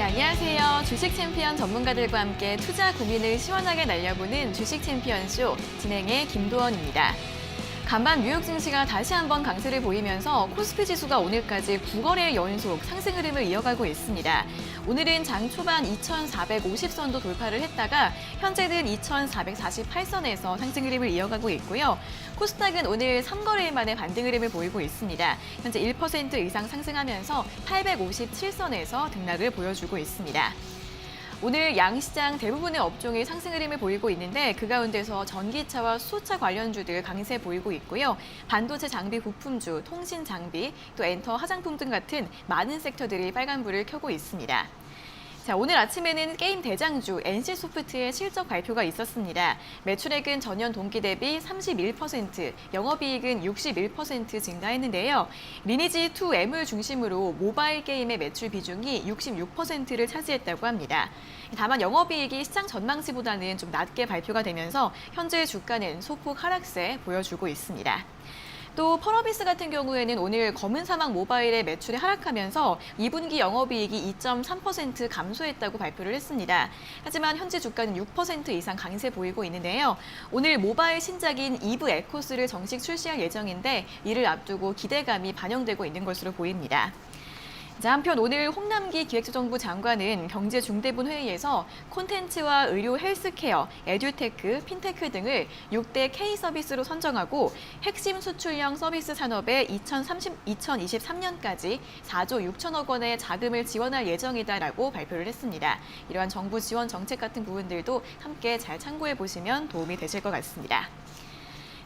안녕하세요. 주식 챔피언 전문가들과 함께 투자 고민을 시원하게 날려보는 주식 챔피언쇼 진행의 김도원입니다. 간밤 뉴욕 증시가 다시 한번 강세를 보이면서 코스피 지수가 오늘까지 9거래 연속 상승 흐름을 이어가고 있습니다. 오늘은 장 초반 2,450선도 돌파를 했다가 현재는 2,448선에서 상승 흐름을 이어가고 있고요. 코스닥은 오늘 3거래일 만에 반등 흐름을 보이고 있습니다. 현재 1% 이상 상승하면서 857선에서 등락을 보여주고 있습니다. 오늘 양시장 대부분의 업종이 상승 흐름을 보이고 있는데 그 가운데서 전기차와 수소차 관련주들 강세 보이고 있고요. 반도체 장비 부품주, 통신 장비, 또 엔터 화장품 등 같은 많은 섹터들이 빨간불을 켜고 있습니다. 자, 오늘 아침에는 게임 대장주 NC소프트의 실적 발표가 있었습니다. 매출액은 전년 동기 대비 31%, 영업이익은 61% 증가했는데요. 리니지2 M을 중심으로 모바일 게임의 매출 비중이 66%를 차지했다고 합니다. 다만 영업이익이 시장 전망치보다는 좀 낮게 발표가 되면서 현재 주가는 소폭 하락세 보여주고 있습니다. 또 펄어비스 같은 경우에는 오늘 검은 사막 모바일의 매출이 하락하면서 2분기 영업이익이 2.3% 감소했다고 발표를 했습니다. 하지만 현재 주가는 6% 이상 강세 보이고 있는데요. 오늘 모바일 신작인 이브 에코스를 정식 출시할 예정인데 이를 앞두고 기대감이 반영되고 있는 것으로 보입니다. 자, 한편 오늘 홍남기 기획재정부 장관은 경제중대본 회의에서 콘텐츠와 의료 헬스케어, 에듀테크, 핀테크 등을 6대 K서비스로 선정하고 핵심 수출형 서비스 산업에 2023년까지 4조 6천억 원의 자금을 지원할 예정이다라고 발표를 했습니다. 이러한 정부 지원 정책 같은 부분들도 함께 잘 참고해 보시면 도움이 되실 것 같습니다.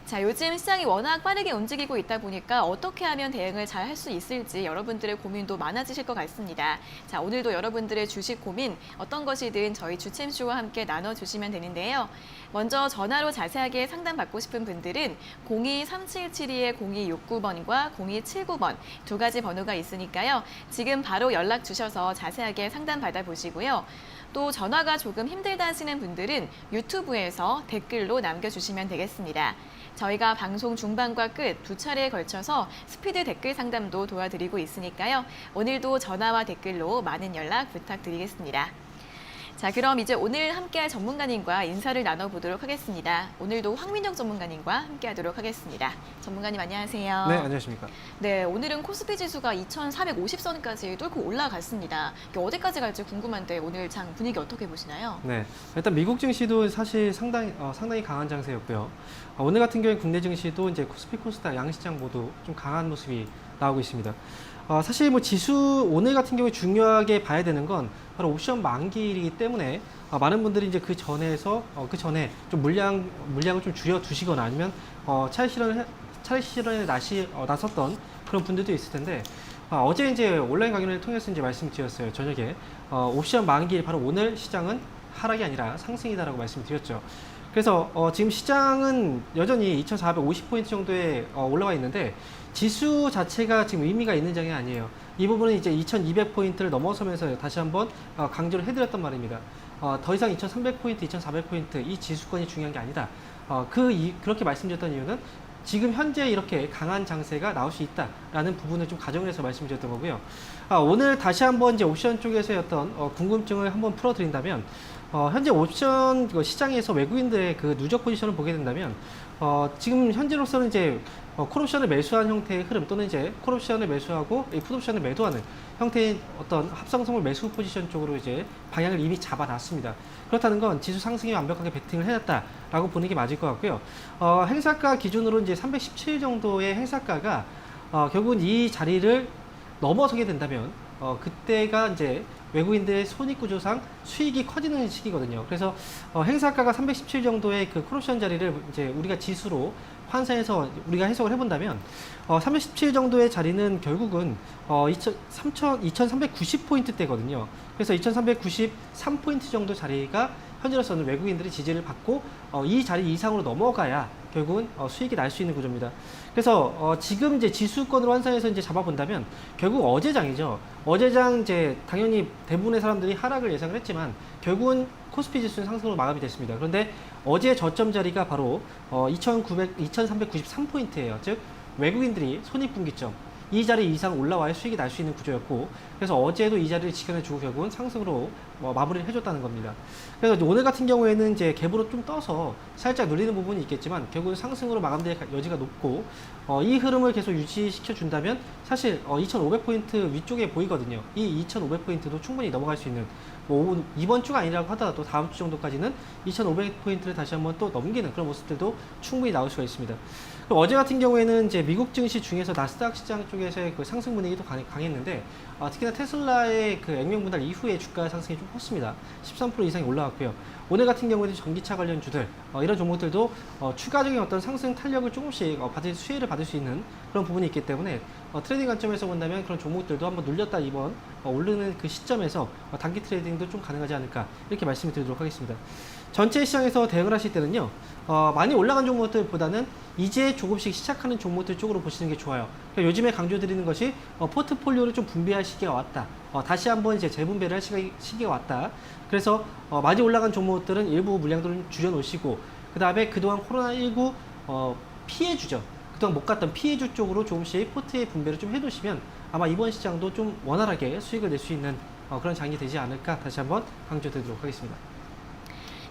자, 요즘 시장이 워낙 빠르게 움직이고 있다 보니까 어떻게 하면 대응을 잘 할 수 있을지 여러분들의 고민도 많아지실 것 같습니다. 자, 오늘도 여러분들의 주식 고민 어떤 것이든 저희 주챔쇼와 함께 나눠주시면 되는데요. 먼저 전화로 자세하게 상담받고 싶은 분들은 02-3772-0269번과 0279번 두 가지 번호가 있으니까요. 지금 바로 연락 주셔서 자세하게 상담 받아보시고요. 또 전화가 조금 힘들다 하시는 분들은 유튜브에서 댓글로 남겨주시면 되겠습니다. 저희가 방송 중반과 끝 두 차례에 걸쳐서 스피드 댓글 상담도 도와드리고 있으니까요. 오늘도 전화와 댓글로 많은 연락 부탁드리겠습니다. 자, 그럼 이제 오늘 함께할 전문가님과 인사를 나눠보도록 하겠습니다. 오늘도 황민혁 전문가님과 함께하도록 하겠습니다. 전문가님 안녕하세요. 네, 안녕하십니까. 네, 오늘은 코스피 지수가 2,450선까지 뚫고 올라갔습니다. 이게 어디까지 갈지 궁금한데 오늘 장 분위기 어떻게 보시나요? 네, 일단 미국 증시도 사실 상당히 강한 장세였고요. 오늘 같은 경우에 국내 증시도 이제 코스피, 코스닥 양시장 모두 좀 강한 모습이 나오고 있습니다. 사실 뭐 지수 오늘 같은 경우에 중요하게 봐야 되는 건 바로 옵션 만기이기 때문에 많은 분들이 이제 그 전에 좀 물량을 좀 줄여 두시거나 아니면 차익 실현에 나섰던 그런 분들도 있을 텐데 어제 이제 온라인 강연을 통해서 이제 말씀드렸어요. 저녁에 옵션 만기일 바로 오늘 시장은 하락이 아니라 상승이다라고 말씀드렸죠. 그래서 지금 시장은 여전히 2,450포인트 정도에 올라와 있는데 지수 자체가 지금 의미가 있는 장이 아니에요. 이 부분은 이제 2,200포인트를 넘어서면서 다시 한번 강조를 해드렸단 말입니다. 더 이상 2,300포인트, 2,400포인트 이 지수권이 중요한 게 아니다. 그렇게 말씀드렸던 이유는 지금 현재 이렇게 강한 장세가 나올 수 있다라는 부분을 좀 가정을 해서 말씀드렸던 거고요. 오늘 다시 한번 이제 옵션 쪽에서의 어떤 궁금증을 한번 풀어드린다면 현재 옵션 시장에서 외국인들의 그 누적 포지션을 보게 된다면 지금 현재로서는 이제 콜옵션을 매수한 형태의 흐름 또는 이제 콜옵션을 매수하고 이 풋옵션을 매도하는 형태의 어떤 합성선물 매수 포지션 쪽으로 이제 방향을 이미 잡아놨습니다. 그렇다는 건 지수 상승에 완벽하게 베팅을 해놨다라고 보는 게 맞을 것 같고요. 행사가 기준으로 이제 317 정도의 행사가가 결국은 이 자리를 넘어서게 된다면 그때가 이제 외국인들의 손익구조상 수익이 커지는 시기거든요. 그래서 행사가가 317 정도의 그 콜옵션 자리를 이제 우리가 지수로 환산해서 우리가 해석을 해본다면 317 정도의 자리는 결국은 2390포인트대거든요. 그래서 2393포인트 정도 자리가 현재로서는 외국인들이 지지를 받고 이 자리 이상으로 넘어가야 결국은 수익이 날 수 있는 구조입니다. 그래서 지금 이제 지수권으로 환산해서 이제 잡아본다면 결국 어제장이죠. 어제장 이제 당연히 대부분의 사람들이 하락을 예상을 했지만 결국은 코스피 지수는 상승으로 마감이 됐습니다. 그런데 어제 저점 자리가 바로 2393포인트예요. 즉 외국인들이 손익분기점 이 자리 이상 올라와야 수익이 날 수 있는 구조였고, 그래서 어제도 이 자리를 지켜내주고 결국은 상승으로 마무리를 해줬다는 겁니다. 그래서 오늘 같은 경우에는 이제 갭으로 좀 떠서 살짝 눌리는 부분이 있겠지만 결국은 상승으로 마감될 여지가 높고, 이 흐름을 계속 유지시켜 준다면 사실 2,500포인트 위쪽에 보이거든요. 이 2,500포인트도 충분히 넘어갈 수 있는, 이번 주가 아니라고 하더라도 다음 주 정도까지는 2,500포인트를 다시 한번 또 넘기는 그런 모습들도 충분히 나올 수가 있습니다. 그럼 어제 같은 경우에는 이제 미국 증시 중에서 나스닥 시장 쪽에서의 그 상승 분위기도 강했는데, 특히나 테슬라의 그 액면 분할 이후에 주가 상승이 좀 컸습니다. 13% 이상이 올라왔고요. 오늘 같은 경우에는 전기차 관련주들, 이런 종목들도 추가적인 어떤 상승 탄력을 조금씩 수혜를 받을 수 있는 그런 부분이 있기 때문에 트레이딩 관점에서 본다면 그런 종목들도 한번 눌렸다 이번 오르는 그 시점에서 단기 트레이딩도 좀 가능하지 않을까, 이렇게 말씀을 드리도록 하겠습니다. 전체 시장에서 대응을 하실 때는요, 많이 올라간 종목들보다는 이제 조금씩 시작하는 종목들 쪽으로 보시는 게 좋아요. 그러니까 요즘에 강조드리는 것이 포트폴리오를 좀 분배할 시기가 왔다. 다시 한번 이제 재분배를 할 시기가 왔다. 그래서 많이 올라간 종목들은 일부 물량들을 줄여놓으시고, 그 다음에 그동안 코로나19 피해주죠. 그동안 못 갔던 피해주 쪽으로 조금씩 포트의 분배를 좀 해놓으시면 아마 이번 시장도 좀 원활하게 수익을 낼 수 있는 그런 장이 되지 않을까, 다시 한번 강조드리도록 하겠습니다.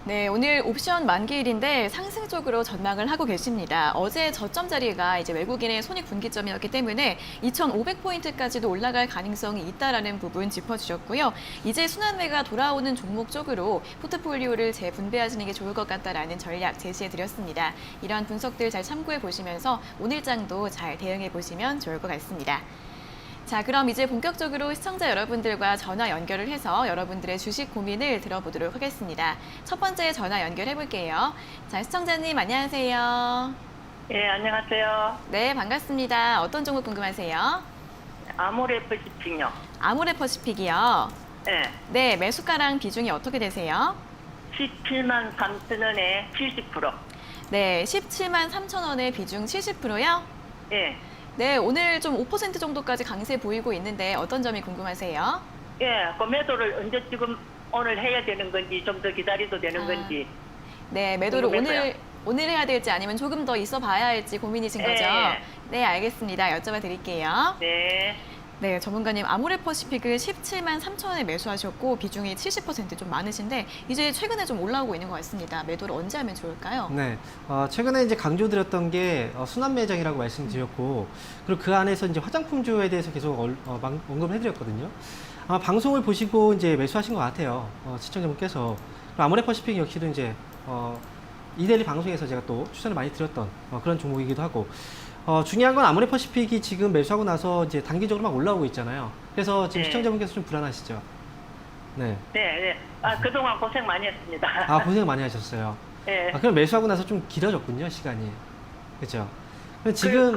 네, 오늘 옵션 만기일인데 상승 쪽으로 전망을 하고 계십니다. 어제 저점 자리가 이제 외국인의 손익분기점이었기 때문에 2,500포인트까지도 올라갈 가능성이 있다라는 부분 짚어주셨고요. 이제 순환매가 돌아오는 종목 쪽으로 포트폴리오를 재분배하시는 게 좋을 것 같다라는 전략 제시해드렸습니다. 이런 분석들 잘 참고해 보시면서 오늘장도 잘 대응해 보시면 좋을 것 같습니다. 자, 그럼 이제 본격적으로 시청자 여러분들과 전화 연결을 해서 여러분들의 주식 고민을 들어보도록 하겠습니다. 첫 번째 전화 연결해 볼게요. 자, 시청자님 안녕하세요. 예, 안녕하세요. 네, 반갑습니다. 어떤 종목 궁금하세요? 아모레퍼시픽요. 아모레퍼시픽이요. 예, 네, 매수가랑 비중이 어떻게 되세요? 17만 3천 원에 70%. 네, 17만 3천 원에 비중 70%요? 예, 네, 오늘 좀 5% 정도까지 강세 보이고 있는데 어떤 점이 궁금하세요? 예, 그 매도를 언제 지금 오늘 해야 되는 건지 좀 더 기다려도 되는 건지. 네, 매도를 궁금해서요. 오늘 해야 될지 아니면 조금 더 있어 봐야 할지 고민이신 거죠? 예. 네, 알겠습니다. 여쭤봐 드릴게요. 네, 네, 전문가님 아모레퍼시픽을 17만 3천 원에 매수하셨고 비중이 70%좀 많으신데 이제 최근에 좀 올라오고 있는 것 같습니다. 매도를 언제 하면 좋을까요? 네, 최근에 이제 강조드렸던 게 순환 매장이라고 말씀드렸고, 그리고 그 안에서 이제 화장품주에 대해서 계속 언급을 해드렸거든요. 아마 방송을 보시고 이제 매수하신 것 같아요. 시청자분께서. 아모레퍼시픽 역시도 이제 이데일리 방송에서 제가 또 추천을 많이 드렸던 그런 종목이기도 하고, 중요한 건 아모레퍼시픽이 지금 매수하고 나서 이제 단기적으로 막 올라오고 있잖아요. 그래서 지금 네. 시청자분께서 좀 불안하시죠? 네. 네, 네. 그동안 고생 많이 했습니다. 고생 많이 하셨어요. 예. 그럼 매수하고 나서 좀 길어졌군요, 시간이. 그렇죠? 지금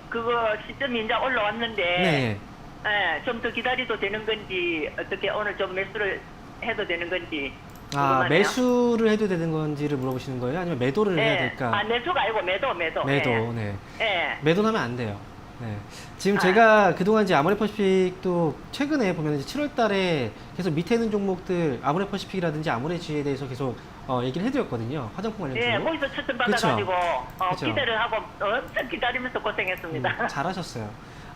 그거 시점이 이제 올라왔는데, 네. 예, 좀 더 기다려도 되는 건지, 어떻게 오늘 좀 매수를 해도 되는 건지. 궁금하네요. 매수를 해도 되는 건지를 물어보시는 거예요? 아니면 매도를 해야 될까? 매수가 아니고 매도. 매도, 예. 네. 예. 매도는 하면 안 돼요. 네. 지금 제가 그동안 이제 아모레퍼시픽도 최근에 보면 이제 7월 달에 계속 밑에 있는 종목들, 아모레퍼시픽이라든지 아모레지에 대해서 계속 얘기를 해드렸거든요. 화장품 관련 예, 주로. 거기서 추천받아가지고 그쵸. 기대를 하고 엄청 기다리면서 고생했습니다. 잘하셨어요.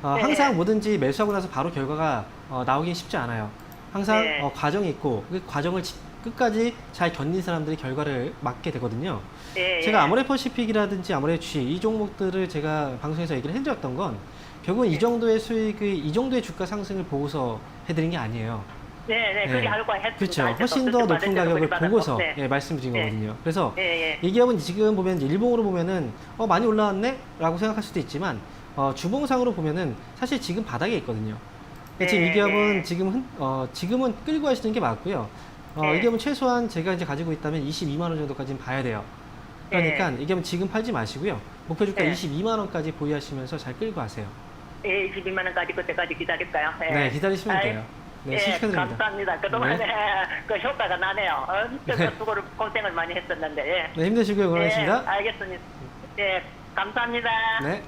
네. 항상 뭐든지 매수하고 나서 바로 결과가 나오긴 쉽지 않아요. 항상 네. 과정이 있고 그 과정을 끝까지 잘 견딘 사람들이 결과를 맞게 되거든요. 예, 제가 예. 아모레퍼시픽이라든지 아모레G 이 종목들을 제가 방송에서 얘기를 해드렸던 건 결국은 이 정도의 수익의 이 정도의 주가 상승을 보고서 해드린 게 아니에요. 네, 그리 알고 했습니다. 그렇죠. 훨씬 더 높은 가격을 보고서 말씀드린 네. 거거든요. 그래서 예. 이 기업은 지금 보면 일봉으로 보면은 많이 올라왔네? 라고 생각할 수도 있지만 주봉상으로 보면은 사실 지금 바닥에 있거든요. 지금 이 기업은 지금은 끌고 가시는 게 맞고요. 이 기업은 최소한 제가 이제 가지고 있다면 22만 원 정도까지는 봐야 돼요. 그러니까 이 기업은 지금 팔지 마시고요. 목표 주가 22만 원까지 보유하시면서 잘 끌고 가세요. 예, 22만 원까지 그때까지 기다릴까요? 예. 네, 기다리시면 돼요. 네, 축하드립니다. 감사합니다. 그동안에 그 효과가 나네요. 엄청 수고를 고생을 많이 했었는데. 예. 네, 힘내시고요. 응원하겠습니다. 알겠습니다. 예, 감사합니다. 네.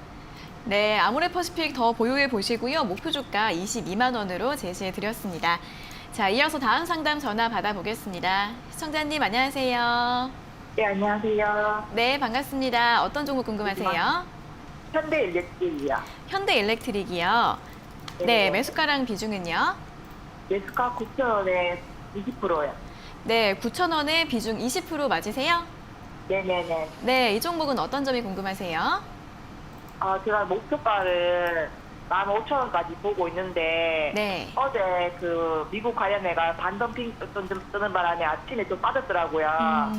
네, 아모레퍼시픽 더 보유해 보시고요. 목표 주가 22만 원으로 제시해 드렸습니다. 자, 이어서 다음 상담 전화 받아보겠습니다. 시청자님 안녕하세요. 예, 안녕하세요. 네, 반갑습니다. 어떤 종목 궁금하세요? 현대일렉트릭이요. 현대일렉트릭이요. 네, 매수가랑 비중은요? 매수가 9,000원에 20%요. 네, 9,000원에 비중 20% 맞으세요? 네네네. 네, 이 종목은 어떤 점이 궁금하세요? 제가 목표가를 15,000원까지 보고 있는데 네. 어제 그 미국 관련해가 반덤핑 뜨는 바람에 아침에 좀 빠졌더라고요.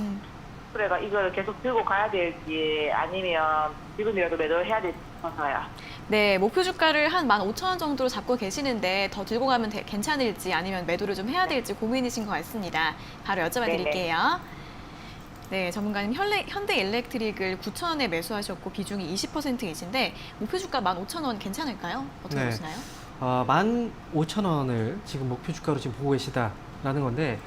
그래가 이걸 계속 들고 가야 될지 아니면 지금이라도 매도를 해야 될지 싶어서요. 네, 목표 주가를 한 15,000원 정도로 잡고 계시는데 더 들고 가면 괜찮을지 아니면 매도를 좀 해야 될지 고민이신 것 같습니다. 바로 여쭤봐 네네. 드릴게요. 네, 전문가님 현대일렉트릭을 9,000원에 매수하셨고 비중이 20%이신데 목표 주가 15,000원 괜찮을까요? 어떻게 네. 보시나요? 15,000원을 지금 목표 주가로 지금 보고 계시다라는 건데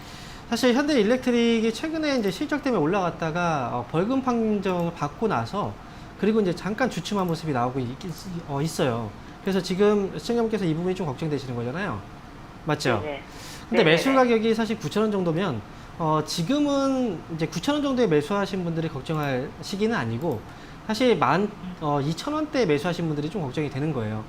사실 현대일렉트릭이 최근에 이제 실적 때문에 올라갔다가 벌금 판정을 받고 나서 그리고 이제 잠깐 주춤한 모습이 나오고 있어요. 그래서 지금 시청자분께서 이 부분이 좀 걱정되시는 거잖아요. 맞죠? 네네. 근데 네네네. 매수 가격이 사실 9,000원 정도면 지금은 이제 9,000원 정도에 매수하신 분들이 걱정할 시기는 아니고 사실 12,000원대에 매수하신 분들이 좀 걱정이 되는 거예요.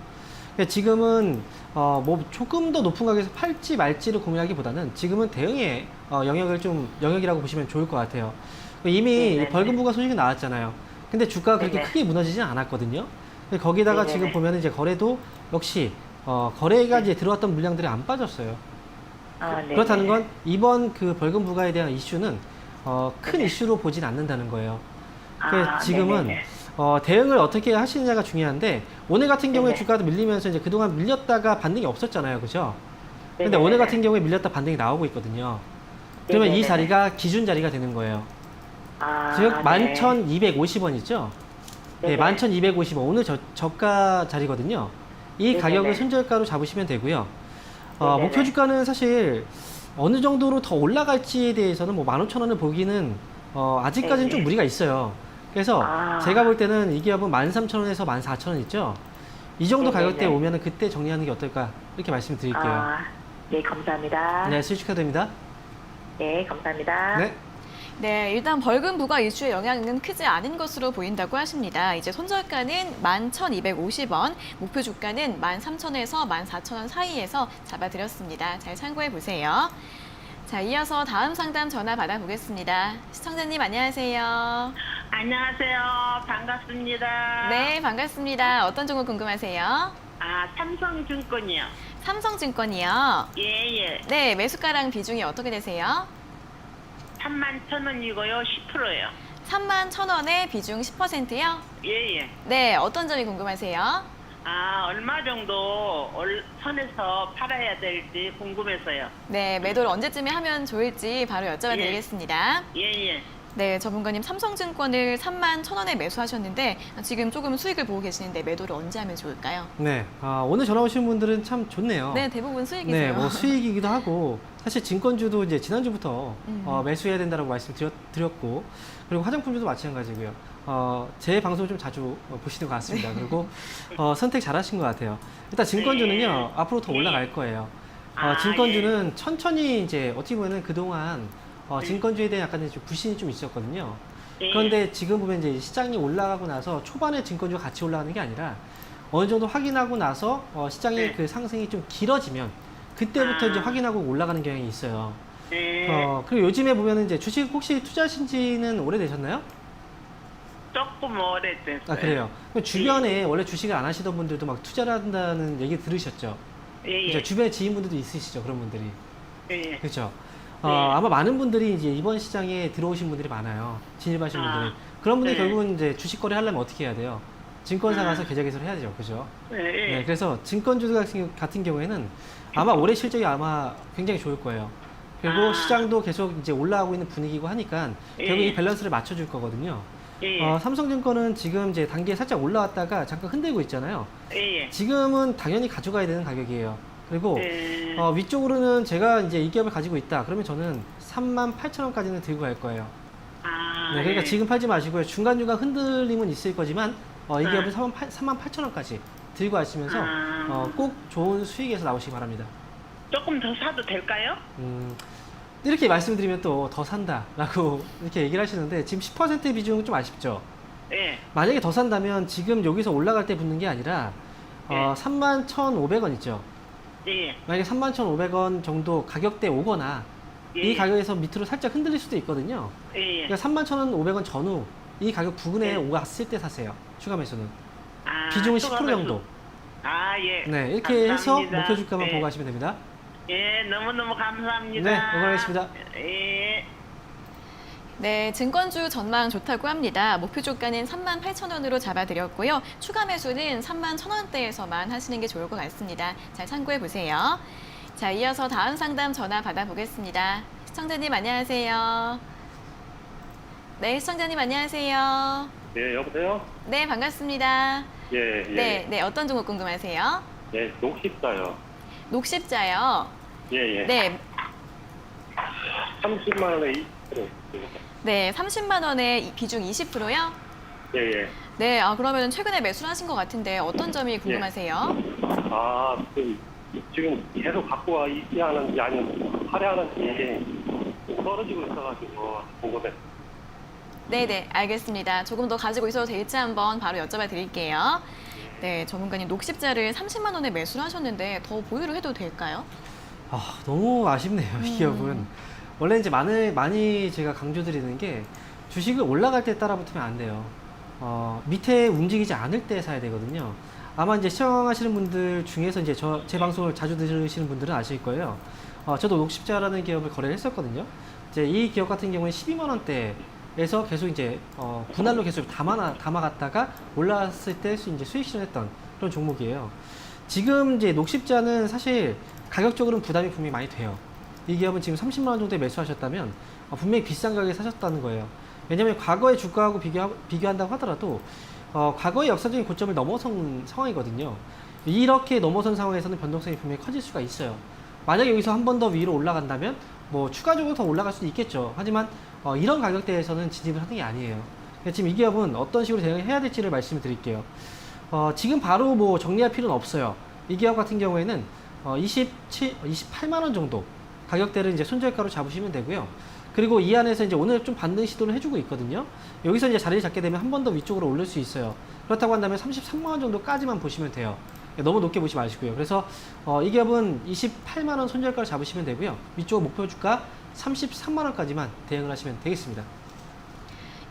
그러니까 지금은 뭐 조금 더 높은 가격에서 팔지 말지를 고민하기보다는 지금은 대응의 영역이라고 보시면 좋을 것 같아요. 이미 네네네. 벌금 부과 소식이 나왔잖아요. 근데 주가가 그렇게 네네. 크게 무너지진 않았거든요. 근데 거기다가 네네네. 지금 보면 이제 거래도 역시 거래가 이제 들어왔던 물량들이 안 빠졌어요. 네네. 그렇다는 건 이번 그 벌금 부과에 대한 이슈는 큰 네네. 이슈로 보진 않는다는 거예요. 그래서 지금은 네네네. 대응을 어떻게 하시느냐가 중요한데 오늘 같은 경우에 네네. 주가도 밀리면서 이제 그동안 밀렸다가 반등이 없었잖아요. 그죠? 근데 네네네. 오늘 같은 경우에 밀렸다 반등이 나오고 있거든요. 그러면 이 네네네. 자리가 기준 자리가 되는 거예요. 즉 네. 11,250원이죠. 네, 네네. 11,250원. 오늘 저가 자리거든요. 이 네네네. 가격을 손절가로 잡으시면 되고요. 네네네. 목표 주가는 사실 어느 정도로 더 올라갈지에 대해서는 뭐 15,000원을 보기는 아직까지는 네네. 좀 무리가 있어요. 그래서 제가 볼 때는 이 기업은 13,000원에서 14,000원 있죠. 이 정도 네네네. 가격대에 오면은 그때 정리하는 게 어떨까 이렇게 말씀드릴게요. 네, 감사합니다. 네, 수익 축하드립니다. 네, 감사합니다. 네. 네, 일단 벌금 부과 이슈의 영향은 크지 않은 것으로 보인다고 하십니다. 이제 손절가는 11,250원, 목표 주가는 13,000원에서 14,000원 사이에서 잡아드렸습니다. 잘 참고해 보세요. 자, 이어서 다음 상담 전화 받아보겠습니다. 시청자님 안녕하세요. 안녕하세요. 반갑습니다. 네, 반갑습니다. 어떤 종목 궁금하세요? 삼성증권이요. 삼성증권이요. 예. 네, 매수가랑 비중이 어떻게 되세요? 31,000원이고요. 10%요. 31,000원에 비중 10%요? 예. 네, 어떤 점이 궁금하세요? 얼마 정도 선에서 팔아야 될지 궁금해서요. 네, 매도를 언제쯤에 하면 좋을지 바로 여쭤봐 드리겠습니다. 예. 네, 전문가님 삼성증권을 31,000원에 매수하셨는데 지금 조금 수익을 보고 계시는데 매도를 언제 하면 좋을까요? 네. 오늘 전화 오신 분들은 참 좋네요. 네, 대부분 수익이세요. 네, 뭐 수익이기도 하고 사실 증권주도 이제 지난주부터 음. 매수해야 된다고 말씀드렸고 그리고 화장품주도 마찬가지고요. 제 방송을 좀 자주 보시는 것 같습니다. 그리고 선택 잘하신 것 같아요. 일단 증권주는요 앞으로 더 올라갈 거예요. 증권주는 천천히 이제 어떻게 보면은 그동안 증권주에 대한 약간의 좀 불신이 좀 있었거든요. 그런데 지금 보면 이제 시장이 올라가고 나서 초반에 증권주가 같이 올라가는 게 아니라 어느 정도 확인하고 나서 시장의 그 상승이 좀 길어지면 그때부터 이제 확인하고 올라가는 경향이 있어요. 네. 그리고 요즘에 보면은 이제 주식 혹시 투자하신 지는 오래되셨나요? 조금 오래됐어요. 그래요. 그럼 주변에 원래 주식을 안 하시던 분들도 막 투자를 한다는 얘기 들으셨죠? 예. 그죠? 주변에 지인분들도 있으시죠? 그런 분들이. 예. 그렇죠. 네. 아마 많은 분들이 이제 이번 시장에 들어오신 분들이 많아요. 진입하신 분들이. 그런 분들이 네. 결국은 이제 주식 거래 하려면 어떻게 해야 돼요? 증권사 가서 계좌 개설을 해야죠. 그죠? 네, 그래서 증권주 같은 경우에는 아마 올해 실적이 아마 굉장히 좋을 거예요. 그리고 시장도 계속 이제 올라가고 있는 분위기고 하니까 결국 이 밸런스를 맞춰줄 거거든요. 예. 삼성증권은 지금 이제 단계에 살짝 올라왔다가 잠깐 흔들고 있잖아요. 예. 지금은 당연히 가져가야 되는 가격이에요. 그리고 예. 위쪽으로는 제가 이제 이 기업을 가지고 있다. 그러면 저는 38,000원까지는 들고 갈 거예요. 네, 그러니까 예. 지금 팔지 마시고요. 중간중간 흔들림은 있을 거지만 이 기업은 38,000원까지 들고 가시면서 꼭 좋은 수익에서 나오시기 바랍니다. 조금 더 사도 될까요? 이렇게 말씀드리면 또 더 산다라고 이렇게 얘기를 하시는데 지금 10% 비중은 좀 아쉽죠? 예. 만약에 더 산다면 지금 여기서 올라갈 때 붙는 게 아니라 예. 31,500원 있죠. 예. 만약에 31,500원 정도 가격대 오거나 예. 이 가격에서 밑으로 살짝 흔들릴 수도 있거든요. 예. 그러니까 31,500원 전후 이 가격 부근에 예. 오갔을 때 사세요. 추가 매수는. 아, 비중은 추가 10% 매수. 정도. 아, 예. 네, 이렇게 해서 감사합니다. 목표 주가만 예. 보고 가시면 됩니다. 예, 너무너무 감사합니다. 네, 응원하겠습니다. 예. 네, 증권주 전망 좋다고 합니다. 목표 주가는 38,000원으로 잡아드렸고요. 추가 매수는 31,000원대에서만 하시는 게 좋을 것 같습니다. 잘 참고해 보세요. 자, 이어서 다음 상담 전화 받아보겠습니다. 시청자님 안녕하세요. 네, 시청자님 안녕하세요. 예, 여보세요? 네, 반갑습니다. 예, 예. 네, 네, 어떤 종목 궁금하세요? 예, 녹십자요. 녹십자요. 예, 예. 네, 30만 원에 20%. 네, 30만 원에 비중 20%요? 예, 예. 네, 그러면 최근에 매수를 하신 것 같은데 어떤 점이 궁금하세요? 아, 지금 계속 갖고 와 있지 않은지 아니면 할애하는지 떨어지고 있어가지고 궁금해. 네네, 알겠습니다. 조금 더 가지고 있어도 될지 한번 바로 여쭤봐 드릴게요. 네, 전문가님 녹십자를 30만 원에 매수를 하셨는데 더 보유를 해도 될까요? 너무 아쉽네요, 이 기업은. 원래 이제 많이 제가 강조드리는 게 주식을 올라갈 때 따라 붙으면 안 돼요. 밑에 움직이지 않을 때 사야 되거든요. 아마 이제 시청하시는 분들 중에서 이제 제 방송을 자주 들으시는 분들은 아실 거예요. 저도 녹십자라는 기업을 거래를 했었거든요. 이제 이 기업 같은 경우는 12만 원대에서 계속 이제 분할로 계속 담아갔다가 올라왔을 때 이제 수익 실현했던 그런 종목이에요. 지금 이제 녹십자는 사실 가격적으로는 부담이 분명히 많이 돼요. 이 기업은 지금 30만 원 정도에 매수하셨다면 분명히 비싼 가격에 사셨다는 거예요. 왜냐하면 과거의 주가하고 비교한다고 하더라도 과거의 역사적인 고점을 넘어선 상황이거든요. 이렇게 넘어선 상황에서는 변동성이 분명히 커질 수가 있어요. 만약에 여기서 한 번 더 위로 올라간다면 뭐 추가적으로 더 올라갈 수도 있겠죠. 하지만 이런 가격대에서는 진입을 하는 게 아니에요. 지금 이 기업은 어떤 식으로 대응해야 될지를 말씀을 드릴게요. 지금 바로 뭐 정리할 필요는 없어요. 이 기업 같은 경우에는 28만 원 정도 가격대를 이제 손절가로 잡으시면 되고요. 그리고 이 안에서 이제 오늘 좀 반등 시도를 해주고 있거든요. 여기서 이제 자리를 잡게 되면 한 번 더 위쪽으로 올릴 수 있어요. 그렇다고 한다면 33만 원 정도까지만 보시면 돼요. 너무 높게 보지 마시고요. 그래서 이 기업은 28만 원 손절가를 잡으시면 되고요. 위쪽 목표 주가 33만 원까지만 대응을 하시면 되겠습니다.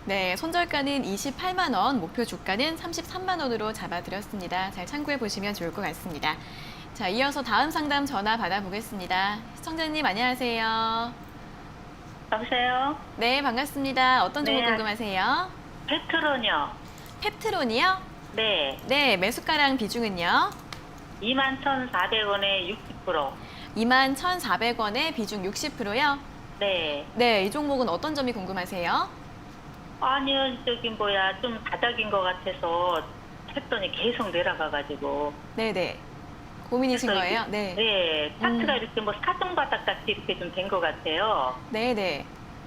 네, 손절가는 28만 원, 목표 주가는 33만 원으로 잡아드렸습니다. 잘 참고해 보시면 좋을 것 같습니다. 자, 이어서 다음 상담 전화 받아보겠습니다. 시청자님 안녕하세요. 여보세요? 네, 반갑습니다. 어떤 종목 네. 궁금하세요? 페트론이요. 펩트론이요? 네. 네, 매수가랑 비중은요? 21,400원에 60%. 21,400원에 비중 60%요? 네. 네, 이 종목은 어떤 점이 궁금하세요? 아니요, 좀 바닥인 것 같아서 했더니 계속 내려가가지고. 네네. 고민이신 그래서 거예요? 이게- 네. 네. 차트가 이렇게 뭐 사정바닥 같이 이렇게 좀 된 것 같아요. 네네. 네.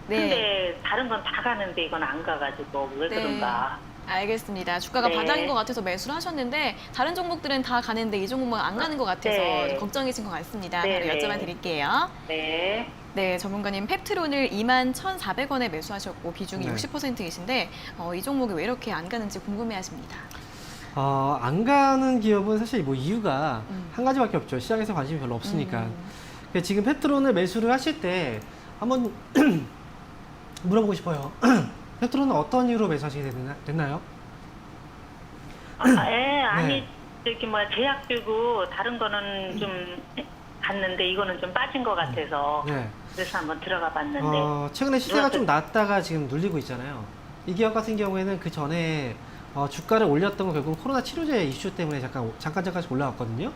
근데 다른 건 다 가는데 이건 안 가가지고 왜 네. 그런가. 알겠습니다. 주가가 네. 바닥인 것 같아서 매수를 하셨는데 다른 종목들은 다 가는데 이 종목은 안 가는 것 같아서 네. 걱정이신 것 같습니다. 네, 바로 네. 여쭤봐 드릴게요. 네. 네, 전문가님 펩트론을 21,400원에 매수하셨고 비중이 네. 60%이신데 이 종목이 왜 이렇게 안 가는지 궁금해하십니다. 안 가는 기업은 사실 뭐 이유가 음. 한 가지밖에 없죠. 시장에서 관심이 별로 없으니까. 그래서 지금 페트론을 매수를 하실 때 한번 물어보고 싶어요. 페트론은 어떤 이유로 매수하시게 됐나요? 예, 아니, 네. 제약 들고 다른 거는 좀 갔는데 이거는 좀 빠진 것 같아서 네. 그래서 한번 들어가 봤는데. 최근에 시세가 누가 좀 낮다가 지금 눌리고 있잖아요. 이 기업 같은 경우에는 그 전에 주가를 올렸던 건 결국 코로나 치료제 이슈 때문에 잠깐씩 올라왔거든요.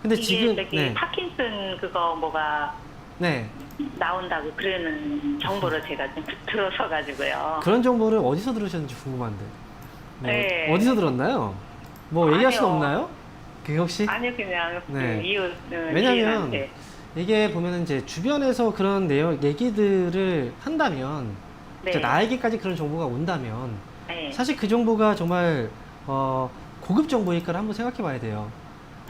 근데 이게 지금 저기 파킨슨 그거 뭐가 네. 나온다고 그러는 정보를 제가 좀 들어서 가지고요. 그런 정보를 어디서 들으셨는지 궁금한데. 네. 어디서 들었나요? 뭐 얘기할 수 아니요. 없나요? 그 혹시? 아니 그냥 네. 그 이웃 왜냐면 지인한테. 이게 보면은 이제 주변에서 그런 얘기들을 한다면 네. 이제 나에게까지 그런 정보가 온다면 네. 사실 그 정보가 정말 고급 정보일까를 한번 생각해 봐야 돼요.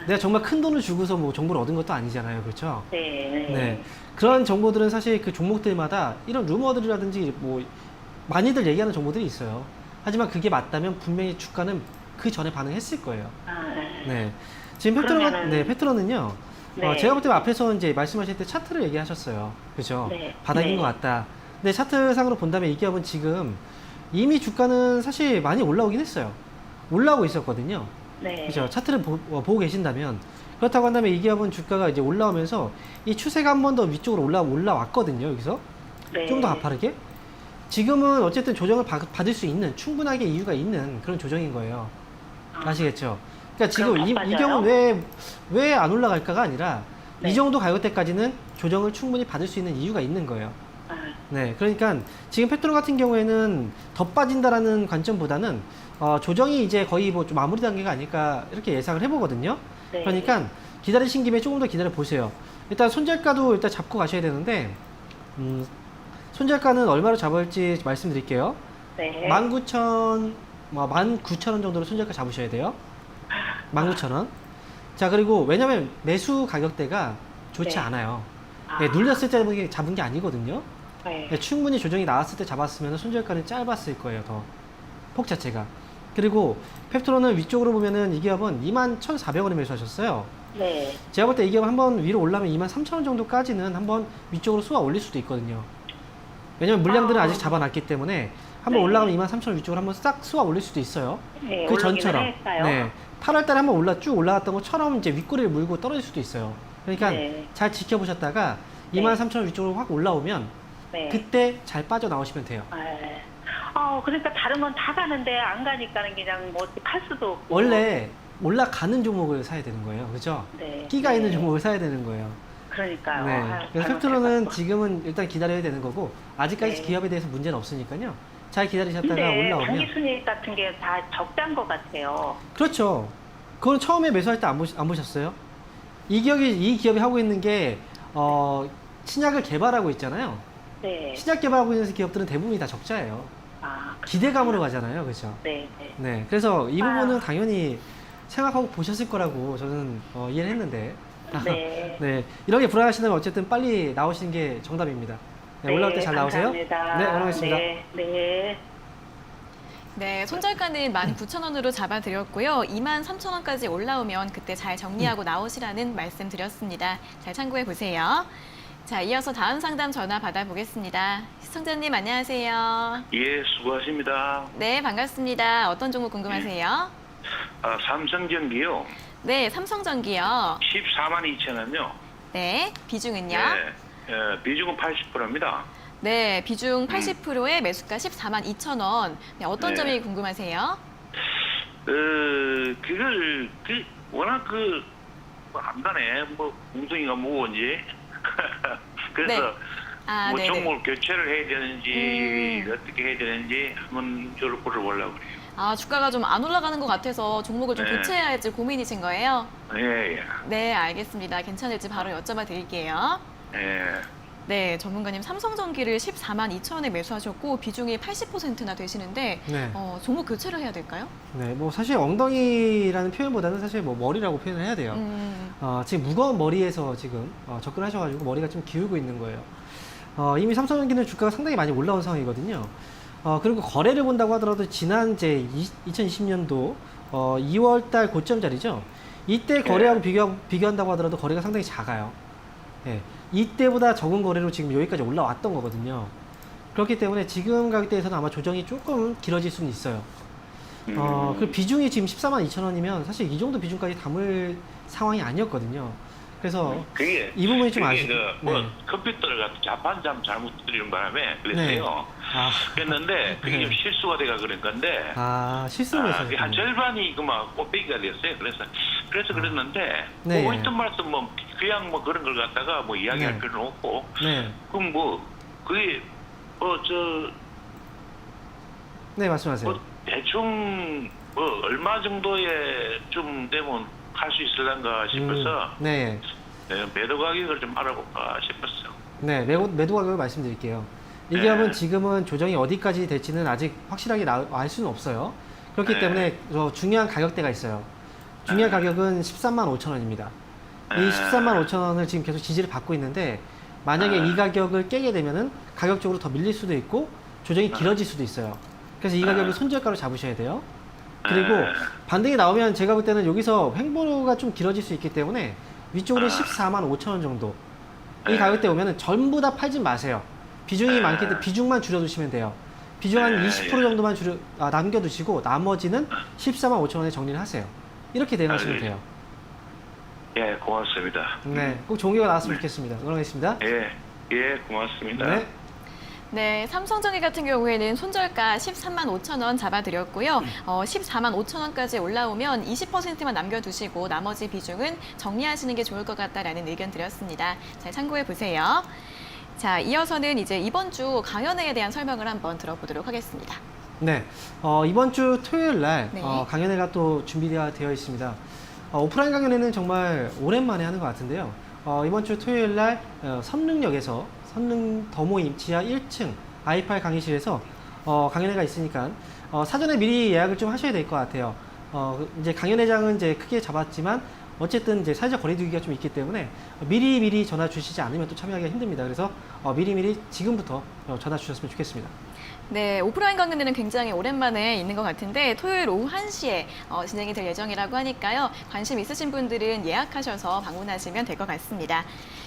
내가 정말 큰 돈을 주고서 뭐 정보를 얻은 것도 아니잖아요. 그렇죠? 네. 네. 그런 정보들은 사실 그 종목들마다 이런 루머들이라든지 뭐 많이들 얘기하는 정보들이 있어요. 하지만 그게 맞다면 분명히 주가는 그 전에 반응했을 거예요. 아, 네. 네. 지금 그러면은- 패트론은요. 네. 제가 볼 때 앞에서 이제 말씀하실 때 차트를 얘기하셨어요. 그죠? 네. 바닥인 네. 것 같다. 근데 차트상으로 본다면 이 기업은 지금 이미 주가는 사실 많이 올라오긴 했어요. 올라오고 있었거든요. 네. 그죠? 차트를 보고 계신다면 그렇다고 한다면 이 기업은 주가가 이제 올라오면서 이 추세가 한 번 더 위쪽으로 올라왔거든요. 여기서 네. 좀 더 가파르게. 지금은 어쨌든 조정을 받을 수 있는 충분하게 이유가 있는 그런 조정인 거예요. 아시겠죠? 그러니까 지금 그럼 더 이 빠져요? 경우는 왜 안 올라갈까가 아니라 네. 이 정도 가격대까지는 조정을 충분히 받을 수 있는 이유가 있는 거예요. 아, 네, 그러니까 지금 페트롤 같은 경우에는 더 빠진다라는 관점보다는 조정이 이제 거의 뭐 좀 마무리 단계가 아닐까 이렇게 예상을 해보거든요. 네. 그러니까 기다리신 김에 조금 더 기다려 보세요. 일단 손절가도 일단 잡고 가셔야 되는데 손절가는 얼마로 잡을지 말씀드릴게요. 네. 19,000원 정도로 손절가 잡으셔야 돼요. 19,000원. 자, 그리고 왜냐면 매수 가격대가 좋지 네. 않아요. 아. 네, 눌렸을 때 잡은 게 아니거든요. 네. 네, 충분히 조정이 나왔을 때 잡았으면 손절가는 짧았을 거예요, 더. 폭 자체가. 그리고 펩트론은 위쪽으로 보면은 이 기업은 21,400원에 매수하셨어요. 네. 제가 볼 때 이 기업 한번 위로 올라면 23,000원 정도까지는 한번 위쪽으로 쏘아 올릴 수도 있거든요. 왜냐면 물량들은 아직 잡아놨기 때문에 한번 네. 올라가면 23,000원 위쪽으로 한번 싹 쏘아 올릴 수도 있어요. 네. 그 올라오기는 전처럼. 했어요. 네. 8월 달에 한번 쭉 올라갔던 것처럼 이제 윗꼬리를 물고 떨어질 수도 있어요. 그러니까 네. 잘 지켜보셨다가 네. 23,000원 위쪽으로 확 올라오면 네. 그때 잘 빠져나오시면 돼요. 네. 그러니까 다른 건 다 가는데 안 가니까는 그냥 뭐 어떻게 할 수도 없고. 원래 올라가는 종목을 사야 되는 거예요. 그죠? 네. 끼가 네. 있는 종목을 사야 되는 거예요. 그러니까요. 네. 아유, 그래서 잘못해갖고. 펩트론은 지금은 일단 기다려야 되는 거고 아직까지 네. 기업에 대해서 문제는 없으니까요. 잘 기다리셨다가 근데 올라오면 단기 순이익 같은 게 다 적자인 것 같아요. 그렇죠. 그건 처음에 매수할 때 안 보셨어요? 이 기업이 하고 있는 게 신약을 개발하고 있잖아요. 네. 신약 개발하고 있는 기업들은 대부분이 다 적자예요. 아, 기대감으로 가잖아요. 그렇죠? 네. 네. 네. 그래서 이 부분은 아유. 당연히 생각하고 보셨을 거라고 저는 이해를 했는데 네. 네. 이렇게 불안하시다면 어쨌든 빨리 나오시는 게 정답입니다. 네, 올라올 때 잘 나오세요. 감사합니다. 네, 응원하겠습니다. 네. 네. 네, 손절가는 19,000원으로 잡아드렸고요. 23,000원까지 올라오면 그때 잘 정리하고 나오시라는 말씀 드렸습니다. 잘 참고해 보세요. 자, 이어서 다음 상담 전화 받아보겠습니다. 시청자님 안녕하세요. 예, 수고하십니다. 네, 반갑습니다. 어떤 종목 궁금하세요? 삼성전기요. 네, 삼성전기요. 142,000원요. 네, 비중은요? 비중은 80%입니다. 네, 비중 80%에 매수가 142,000원. 네, 어떤 네. 점이 궁금하세요? 워낙 안 가네. 웅덩이가 무거운지. 그래서 네. 아, 네네. 종목을 교체를 해야 되는지, 어떻게 해야 되는지 한번 이쪽으로 물어보려고 그래요. 아, 주가가 좀 안 올라가는 것 같아서 종목을 좀 네. 교체해야 할지 고민이신 거예요? 예, 예. 네, 알겠습니다. 괜찮을지 바로 여쭤봐 드릴게요. 예. 네, 전문가님 삼성전기를 142,000원에 매수하셨고 비중이 80%나 되시는데 네. 종목 교체를 해야 될까요? 네, 뭐 사실 엉덩이라는 표현보다는 사실 뭐 머리라고 표현을 해야 돼요. 지금 무거운 머리에서 지금 접근하셔가지고 머리가 좀 기울고 있는 거예요. 이미 삼성전기는 주가가 상당히 많이 올라온 상황이거든요. 그리고 거래를 본다고 하더라도 지난 이제 2020년도 2월달 고점 자리죠. 이때 거래하고 비교한다고 하더라도 거래가 상당히 작아요. 예, 이때보다 적은 거래로 지금 여기까지 올라왔던 거거든요. 그렇기 때문에 지금 가격대에서는 아마 조정이 조금 길어질 수는 있어요. 그 비중이 지금 142,000원이면 사실 이 정도 비중까지 담을 상황이 아니었거든요. 그래서 그게 이 부분이 좀 그게 아쉽. 네. 컴퓨터를 갖다 자판잠 잘못 들이는 바람에 그랬어요. 아, 그랬는데 그게 네. 좀 실수가 돼가 그런 건데 실수를 했어요. 그게 한 절반이 그막 꽃배기가 됐어요. 그래서 그랬는데 네. 뭐 있던 말씀 그냥 그런 걸 갖다가 이야기할 네. 필요는 없고 네, 그럼 그게 네 말씀하세요. 대충 얼마 정도에 좀 되면 할 수 있을란가 싶어서 네, 매도 가격을 좀 알아볼까 싶었어요. 네 매도 가격을 말씀드릴게요. 이 네. 기업은 지금은 조정이 어디까지 될지는 아직 확실하게 알 수는 없어요. 그렇기 네. 때문에 중요한 가격대가 있어요. 중요한 가격은 135,000원입니다. 이 135,000원을 지금 계속 지지를 받고 있는데 만약에 이 가격을 깨게 되면은 가격적으로 더 밀릴 수도 있고 조정이 길어질 수도 있어요. 그래서 이 가격을 손절가로 잡으셔야 돼요. 그리고 네. 반등이 나오면 제가 볼 때는 여기서 횡보가 좀 길어질 수 있기 때문에 위쪽으로 14만 5천 원 정도 이 네. 가격대 오면은 전부 다 팔지 마세요. 비중이 많기 때문에 비중만 줄여두시면 돼요. 비중 한 네, 20% 예. 정도만 남겨두시고 나머지는 14만 5천 원에 정리를 하세요. 이렇게 대응하시면 돼요. 예, 고맙습니다. 네, 꼭 좋은 결과 나왔으면 좋겠습니다. 응원하겠습니다. 예, 예, 고맙습니다. 네. 네, 삼성전기 같은 경우에는 손절가 13만 5천 원 잡아드렸고요. 14만 5천 원까지 올라오면 20%만 남겨두시고 나머지 비중은 정리하시는 게 좋을 것 같다라는 의견 드렸습니다. 잘 참고해 보세요. 자, 이어서는 이제 이번 주 강연회에 대한 설명을 한번 들어보도록 하겠습니다. 네, 이번 주 토요일 날 네. 강연회가 또 준비되어 있습니다. 오프라인 강연회는 정말 오랜만에 하는 것 같은데요. 이번 주 토요일 날 선릉역에서 선릉 더모임 지하 1층 i8 강의실에서 강연회가 있으니까 사전에 미리 예약을 좀 하셔야 될 것 같아요. 이제 강연회장은 이제 크게 잡았지만 어쨌든 이제 사회적 거리두기가 좀 있기 때문에 미리 전화 주시지 않으면 또 참여하기가 힘듭니다. 그래서 미리 지금부터 전화 주셨으면 좋겠습니다. 네, 오프라인 강연회는 굉장히 오랜만에 있는 것 같은데 토요일 오후 1시에 진행이 될 예정이라고 하니까요. 관심 있으신 분들은 예약하셔서 방문하시면 될 것 같습니다.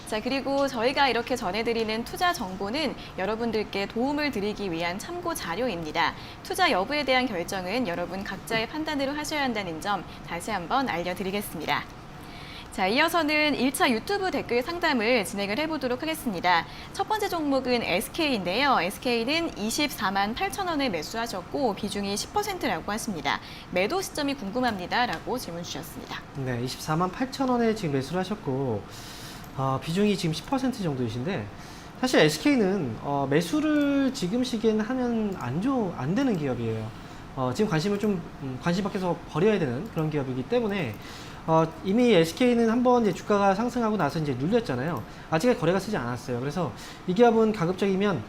자, 그리고 저희가 이렇게 전해드리는 투자 정보는 여러분들께 도움을 드리기 위한 참고 자료입니다. 투자 여부에 대한 결정은 여러분 각자의 판단으로 하셔야 한다는 점 다시 한번 알려드리겠습니다. 자, 이어서는 1차 유튜브 댓글 상담을 진행을 해보도록 하겠습니다. 첫 번째 종목은 SK인데요. SK는 24만 8천 원에 매수하셨고 비중이 10%라고 하십니다. 매도 시점이 궁금합니다라고 질문 주셨습니다. 네, 24만 8천 원에 지금 매수를 하셨고 비중이 지금 10% 정도이신데 사실 SK는 매수를 지금 시기에는 하면 안 되는 기업이에요. 지금 관심 밖에서 버려야 되는 그런 기업이기 때문에 이미 SK는 한번 이제 주가가 상승하고 나서 이제 눌렸잖아요. 아직 거래가 쓰지 않았어요. 그래서 이 기업은 가급적이면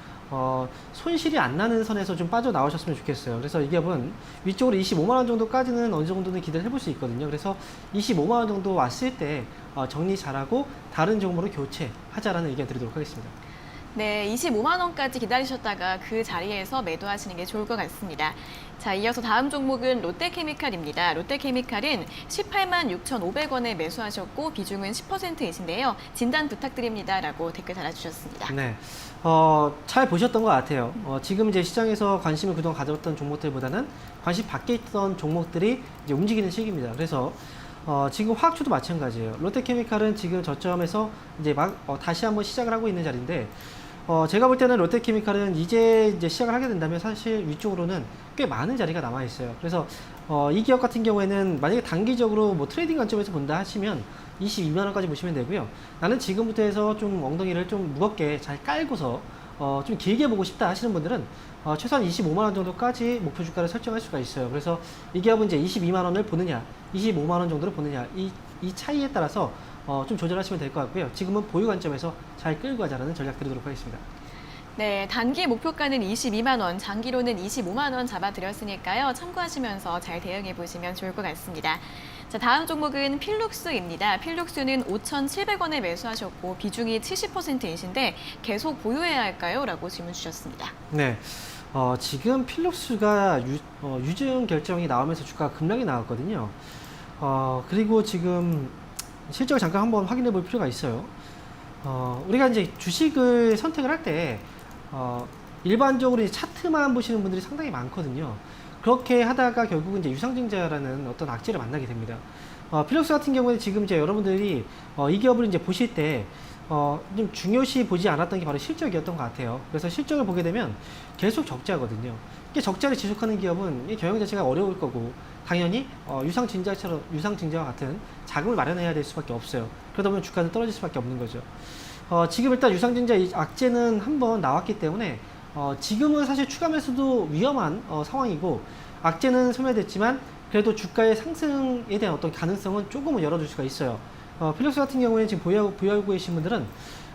손실이 안 나는 선에서 좀 빠져나오셨으면 좋겠어요. 그래서 이 기업은 위쪽으로 25만 원 정도까지는 어느 정도는 기대를 해볼 수 있거든요. 그래서 25만 원 정도 왔을 때 정리 잘하고 다른 종목으로 교체하자라는 의견 드리도록 하겠습니다. 네, 25만 원까지 기다리셨다가 그 자리에서 매도하시는 게 좋을 것 같습니다. 자, 이어서 다음 종목은 롯데케미칼입니다. 롯데케미칼은 18만 6,500원에 매수하셨고 비중은 10%이신데요. 진단 부탁드립니다라고 댓글 달아주셨습니다. 네, 잘 보셨던 것 같아요. 지금 이제 시장에서 관심을 그동안 가져왔던 종목들보다는 관심 밖에 있던 종목들이 이제 움직이는 시기입니다. 그래서 지금 화학주도 마찬가지예요. 롯데케미칼은 지금 저점에서 이제 다시 한번 시작을 하고 있는 자리인데 제가 볼 때는 롯데케미칼은 이제 시작을 하게 된다면 사실 위쪽으로는 꽤 많은 자리가 남아 있어요. 그래서 이 기업 같은 경우에는 만약에 단기적으로 뭐 트레이딩 관점에서 본다 하시면 22만 원까지 보시면 되고요. 나는 지금부터 해서 좀 엉덩이를 좀 무겁게 잘 깔고서 좀 길게 보고 싶다 하시는 분들은 최소한 25만 원 정도까지 목표 주가를 설정할 수가 있어요. 그래서 이 기업은 이제 22만 원을 보느냐, 25만 원 정도를 보느냐 이 차이에 따라서 좀 조절하시면 될 것 같고요. 지금은 보유 관점에서 잘 끌고 가자라는 전략 드리도록 하겠습니다. 네, 단기 목표가는 22만 원, 장기로는 25만 원 잡아드렸으니까요. 참고하시면서 잘 대응해 보시면 좋을 것 같습니다. 자, 다음 종목은 필룩스입니다. 필룩스는 5,700원에 매수하셨고 비중이 70%이신데 계속 보유해야 할까요? 라고 질문 주셨습니다. 네, 지금 필룩스가 유증 결정이 나오면서 주가가 급락이 나왔거든요. 그리고 지금 실적을 잠깐 한번 확인해 볼 필요가 있어요. 우리가 이제 주식을 선택을 할 때 일반적으로 이제 차트만 보시는 분들이 상당히 많거든요. 그렇게 하다가 결국은 이제 유상증자라는 어떤 악재를 만나게 됩니다. 필룩스 같은 경우에는 지금 이제 여러분들이 이 기업을 이제 보실 때 좀 중요시 보지 않았던 게 바로 실적이었던 것 같아요. 그래서 실적을 보게 되면 계속 적자거든요. 이게 적자를 지속하는 기업은 이 경영 자체가 어려울 거고 당연히 유상증자와 같은 자금을 마련해야 될 수밖에 없어요. 그러다 보면 주가는 떨어질 수밖에 없는 거죠. 지금 일단 유상증자 악재는 한번 나왔기 때문에 지금은 사실 추가 매수도 위험한 상황이고 악재는 소멸됐지만 그래도 주가의 상승에 대한 어떤 가능성은 조금은 열어줄 수가 있어요. 필룩스 같은 경우에 지금 보유하고 계신 분들은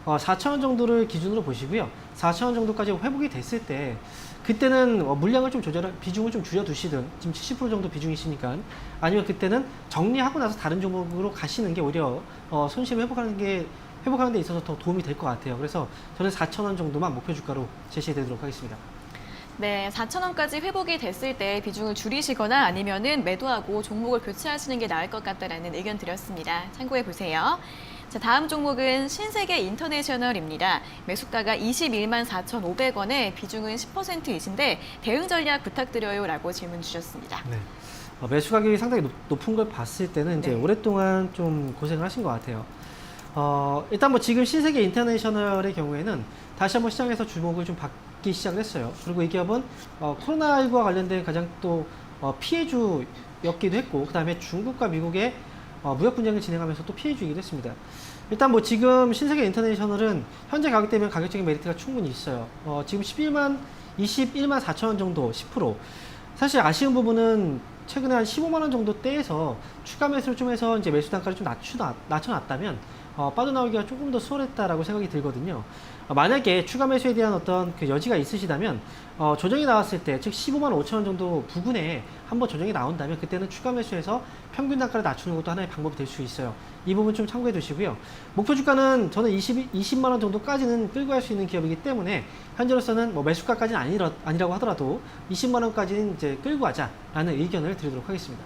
4,000원 정도를 기준으로 보시고요. 4,000원 정도까지 회복이 됐을 때 그때는 물량을 좀 비중을 좀 줄여두시든 지금 70% 정도 비중이시니까 아니면 그때는 정리하고 나서 다른 종목으로 가시는 게 오히려 손실을 회복하는 데 있어서 더 도움이 될 것 같아요. 그래서 저는 4,000원 정도만 목표 주가로 제시해 드리도록 하겠습니다. 네, 4,000원까지 회복이 됐을 때 비중을 줄이시거나 아니면은 매도하고 종목을 교체하시는 게 나을 것 같다라는 의견 드렸습니다. 참고해 보세요. 자, 다음 종목은 신세계 인터내셔널입니다. 매수가가 21만 4,500원에 비중은 10%이신데 대응 전략 부탁드려요라고 질문 주셨습니다. 네. 매수 가격이 상당히 높은 걸 봤을 때는 이제 네. 오랫동안 좀 고생을 하신 것 같아요. 일단 뭐 지금 신세계 인터내셔널의 경우에는 다시 한번 시장에서 주목을 좀 받기 시작을 했어요. 그리고 이 기업은 코로나19와 관련된 가장 또 피해주였기도 했고, 그 다음에 중국과 미국의 무역 분쟁을 진행하면서 또 피해주이기도 했습니다. 일단 뭐 지금 신세계 인터내셔널은 현재 가격 대비 가격적인 메리트가 충분히 있어요. 지금 21만 4천 원 정도 10%. 사실 아쉬운 부분은 최근에 한 15만 원 정도 대에서 추가 매수를 좀 해서 이제 매수 단가를 좀 낮춰놨다면 빠져나오기가 조금 더 수월했다라고 생각이 들거든요. 만약에 추가 매수에 대한 어떤 그 여지가 있으시다면 조정이 나왔을 때, 즉 15만 5천 원 정도 부근에 한번 조정이 나온다면 그때는 추가 매수해서 평균 단가를 낮추는 것도 하나의 방법이 될 수 있어요. 이 부분 좀 참고해 두시고요. 목표 주가는 저는 20만 원 정도까지는 끌고 갈 수 있는 기업이기 때문에 현재로서는 뭐 매수가까지는 아니라고 하더라도 20만 원까지는 이제 끌고 가자라는 의견을 드리도록 하겠습니다.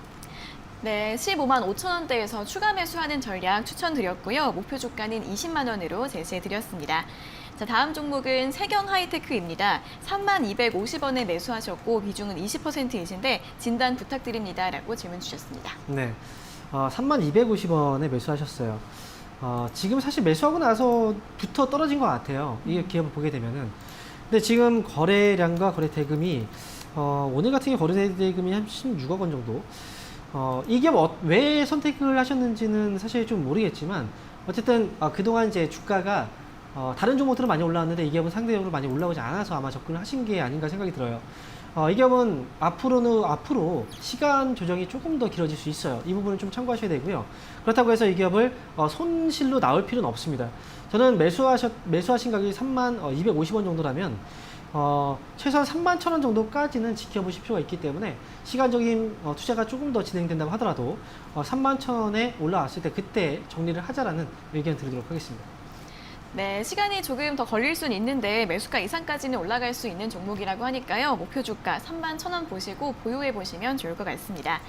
네, 15만 5천 원대에서 추가 매수하는 전략 추천드렸고요. 목표 주가는 20만 원으로 제시해드렸습니다. 자, 다음 종목은 세경 하이테크입니다. 3만 250원에 매수하셨고 비중은 20%이신데 진단 부탁드립니다라고 질문 주셨습니다. 네, 3만 250원에 매수하셨어요. 지금 사실 매수하고 나서부터 떨어진 것 같아요. 이 기업을 보게 되면은. 근데 지금 거래량과 거래 대금이 오늘 같은 경우 거래 대금이 한 16억 원 정도. 이 기업 왜 선택을 하셨는지는 사실 좀 모르겠지만 어쨌든 그동안 이제 주가가 다른 종목들은 많이 올라왔는데 이 기업은 상대적으로 많이 올라오지 않아서 아마 접근을 하신 게 아닌가 생각이 들어요. 이 기업은 앞으로 시간 조정이 조금 더 길어질 수 있어요. 이 부분을 좀 참고하셔야 되고요. 그렇다고 해서 이 기업을 손실로 나올 필요는 없습니다. 저는 매수하신 가격이 3만 250원 정도라면 최소한 3만 1,000원 정도까지는 지켜보실 필요가 있기 때문에 시간적인 투자가 조금 더 진행된다고 하더라도 3만 1,000원에 올라왔을 때 그때 정리를 하자라는 의견 드리도록 하겠습니다. 네, 시간이 조금 더 걸릴 수는 있는데 매수가 이상까지는 올라갈 수 있는 종목이라고 하니까요. 목표 주가 3만 1,000원 보시고 보유해 보시면 좋을 것 같습니다.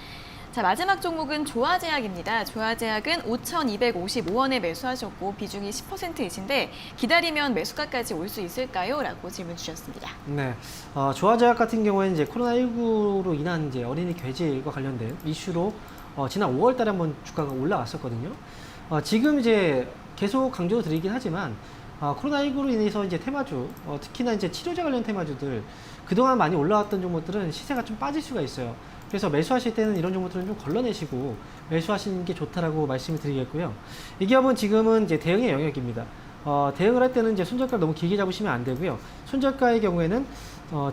자, 마지막 종목은 조화제약입니다. 조화제약은 5,255원에 매수하셨고 비중이 10%이신데 기다리면 매수가까지 올 수 있을까요? 라고 질문 주셨습니다. 네, 조화제약 같은 경우에는 이제 코로나19로 인한 이제 어린이 괴질과 관련된 이슈로 지난 5월달에 한번 주가가 올라왔었거든요. 지금 이제 계속 강조드리긴 하지만 코로나19로 인해서 이제 테마주, 특히나 이제 치료제 관련 테마주들 그동안 많이 올라왔던 종목들은 시세가 좀 빠질 수가 있어요. 그래서 매수하실 때는 이런 종목들은 좀 걸러내시고 매수하시는 게 좋다라고 말씀을 드리겠고요. 이 기업은 지금은 이제 대응의 영역입니다. 대응을 할 때는 이제 손절가를 너무 길게 잡으시면 안 되고요. 손절가의 경우에는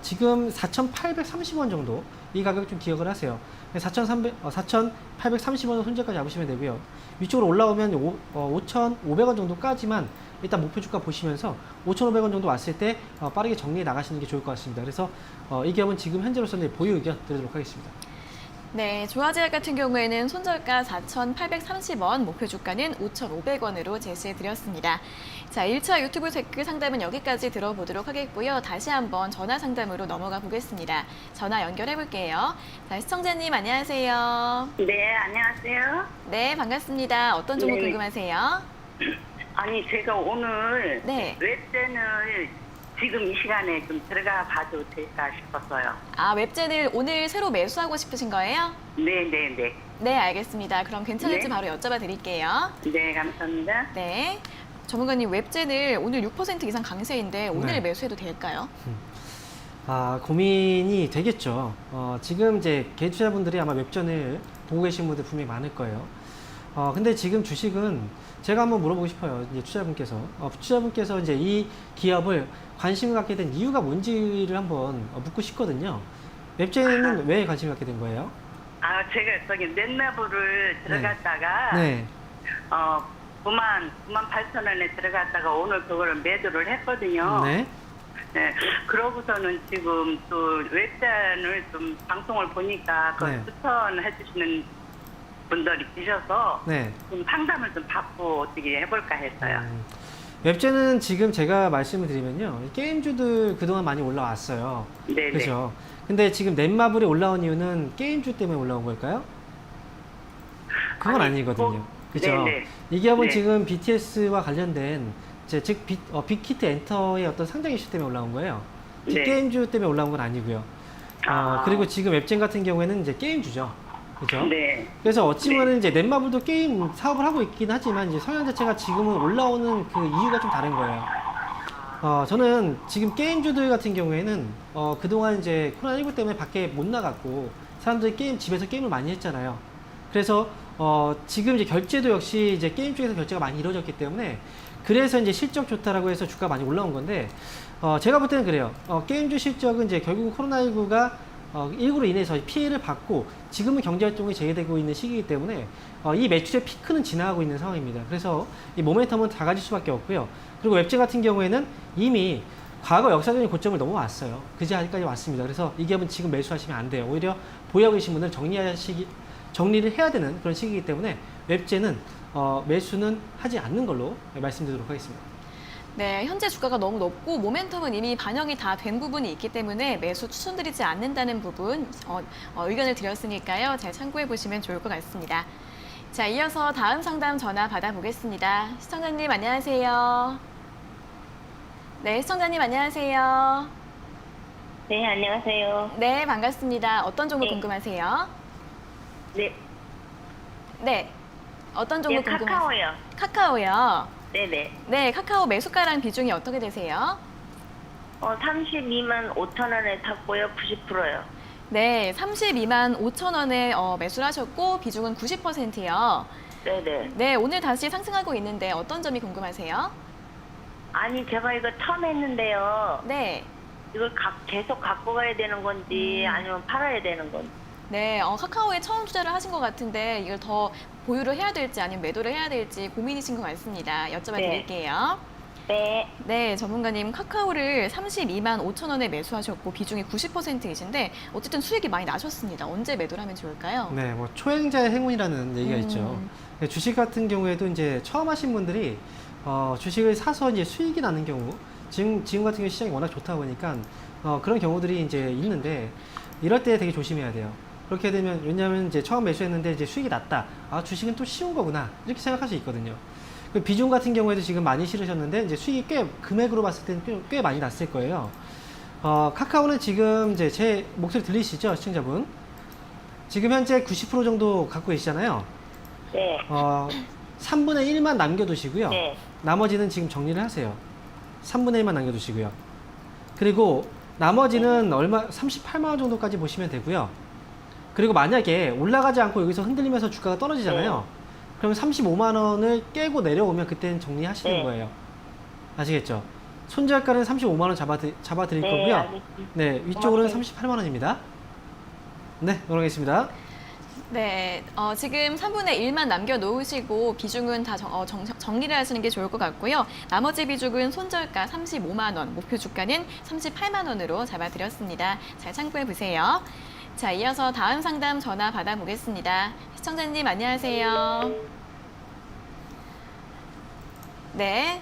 지금 4,830원 정도 이 가격 좀 기억을 하세요. 4,830원 손절가 잡으시면 되고요. 위쪽으로 올라오면 5,500원 정도까지만 일단 목표 주가 보시면서 5,500원 정도 왔을 때 빠르게 정리해 나가시는 게 좋을 것 같습니다. 그래서 이 기업은 지금 현재로서는 보유 의견 드리도록 하겠습니다. 네, 조화제약 같은 경우에는 손절가 4,830원, 목표 주가는 5,500원으로 제시해드렸습니다. 자, 1차 유튜브 댓글 상담은 여기까지 들어보도록 하겠고요. 다시 한번 전화 상담으로 넘어가 보겠습니다. 전화 연결해 볼게요. 자, 시청자님 안녕하세요. 네, 안녕하세요. 네, 반갑습니다. 어떤 종목 네. 궁금하세요? 아니, 제가 오늘 네. 웹젠을 지금 이 시간에 좀 들어가 봐도 될까 싶었어요. 아, 웹젠을 오늘 새로 매수하고 싶으신 거예요? 네네네. 네, 알겠습니다. 그럼 괜찮을지 네. 바로 여쭤봐 드릴게요. 네, 감사합니다. 네. 전문가님, 웹젠을 오늘 6% 이상 강세인데 오늘 네. 매수해도 될까요? 고민이 되겠죠. 지금 이제 개인 투자분들이 아마 웹전을 보고 계신 분들 분명히 많을 거예요. 근데 지금 주식은 제가 한번 물어보고 싶어요. 이제 투자분께서 이제 이 기업을 관심을 갖게 된 이유가 뭔지를 한번 묻고 싶거든요. 웹전에는 왜 관심을 갖게 된 거예요? 아, 제가 저기 넷나브를 들어갔다가 네. 98,000원에 들어갔다가 오늘 그거를 매도를 했거든요. 네. 네, 그러고서는 지금 또 웹잔을 좀 방송을 보니까 그 네. 추천해 주시는 분들이 계셔서 네. 좀 상담을 좀 받고 어떻게 해볼까 했어요. 웹제는 지금 제가 말씀을 드리면요. 게임주들 그동안 많이 올라왔어요. 네네. 그렇죠. 근데 지금 넷마블이 올라온 이유는 게임주 때문에 올라온 걸까요? 그건 아니, 아니거든요. 뭐, 그죠? 네네. 이 기업은 네. 지금 BTS와 관련된 즉 빅히트 엔터의 어떤 상장 이슈 때문에 올라온 거예요. 네. 게임주 때문에 올라온 건 아니고요. 아. 그리고 지금 웹젠 같은 경우에는 이제 게임주죠. 그죠? 네. 그래서 어찌 보면 이제 넷마블도 게임 사업을 하고 있긴 하지만 이제 성향 자체가 지금은 올라오는 그 이유가 좀 다른 거예요. 저는 지금 게임주들 같은 경우에는 그동안 이제 코로나19 때문에 밖에 못 나갔고 사람들이 집에서 게임을 많이 했잖아요. 그래서 지금 이제 결제도 역시 이제 게임 쪽에서 결제가 많이 이루어졌기 때문에 그래서 이제 실적 좋다라고 해서 주가가 많이 올라온 건데 제가 볼 때는 그래요. 게임주 실적은 이제 결국 코로나19가 19로 인해서 피해를 받고 지금은 경제활동이 재개되고 있는 시기이기 때문에 이 매출의 피크는 지나가고 있는 상황입니다. 그래서 이 모멘텀은 작아질 수밖에 없고요. 그리고 웹제 같은 경우에는 이미 과거 역사적인 고점을 넘어왔어요. 그 자리까지 왔습니다. 그래서 이 기업은 지금 매수하시면 안 돼요. 오히려 보유하고 계신 분들 정리를 해야 되는 그런 시기이기 때문에 웹제는 매수는 하지 않는 걸로 말씀드리도록 하겠습니다. 네, 현재 주가가 너무 높고 모멘텀은 이미 반영이 다 된 부분이 있기 때문에 매수 추천드리지 않는다는 부분 의견을 드렸으니까요. 잘 참고해 보시면 좋을 것 같습니다. 자, 이어서 다음 상담 전화 받아보겠습니다. 시청자님 안녕하세요. 네, 시청자님 안녕하세요. 네, 안녕하세요. 네, 반갑습니다. 어떤 종목 네. 궁금하세요? 네, 네, 어떤 종목 궁금하세요? 카카오요. 카카오요. 네네. 네, 카카오 매수가랑 비중이 어떻게 되세요? 32만 5천 원에 샀고요. 90%요. 네, 32만 5천 원에 매수를 하셨고 비중은 90%요. 네네. 네, 오늘 다시 상승하고 있는데 어떤 점이 궁금하세요? 아니, 제가 이거 처음 했는데요. 네, 이걸 계속 갖고 가야 되는 건지 아니면 팔아야 되는 건지. 네, 카카오에 처음 투자를 하신 것 같은데 이걸 더 보유를 해야 될지 아니면 매도를 해야 될지 고민이신 것 같습니다. 여쭤봐 드릴게요. 네. 네, 전문가님 카카오를 32만 5천 원에 매수하셨고 비중이 90%이신데 어쨌든 수익이 많이 나셨습니다. 언제 매도를 하면 좋을까요? 네, 뭐 초행자의 행운이라는 얘기가 있죠. 주식 같은 경우에도 이제 처음 하신 분들이 주식을 사서 이제 수익이 나는 경우, 지금 같은 경우 시장이 워낙 좋다 보니까 그런 경우들이 이제 있는데 이럴 때 되게 조심해야 돼요. 그렇게 되면 왜냐하면 이제 처음 매수했는데 이제 수익이 났다. 주식은 또 쉬운 거구나 이렇게 생각할 수 있거든요. 그 비중 같은 경우에도 지금 많이 실으셨는데 이제 수익이 꽤 금액으로 봤을 때는 꽤 많이 났을 거예요. 카카오는 지금 이제 제 목소리 들리시죠, 시청자분? 지금 현재 90% 정도 갖고 계시잖아요. 네. 3분의 1만 남겨두시고요. 네. 나머지는 지금 정리를 하세요. 3분의 1만 남겨두시고요. 그리고 나머지는 38만 원 정도까지 보시면 되고요. 그리고 만약에 올라가지 않고 여기서 흔들리면서 주가가 떨어지잖아요. 그럼 35만 원을 깨고 내려오면 그때는 정리하시는 네. 거예요. 아시겠죠? 손절가는 35만 원 잡아드릴 네, 거고요. 알겠습니다. 네, 위쪽으로는 고맙습니다. 38만 원입니다. 네, 넘어가겠습니다. 네, 지금 3분의 1만 남겨놓으시고 비중은 다 정리를 하시는 게 좋을 것 같고요. 나머지 비중은 손절가 35만 원, 목표 주가는 38만 원으로 잡아드렸습니다. 잘 참고해 보세요. 자, 이어서 다음 상담 전화 받아보겠습니다. 시청자님 안녕하세요. 네.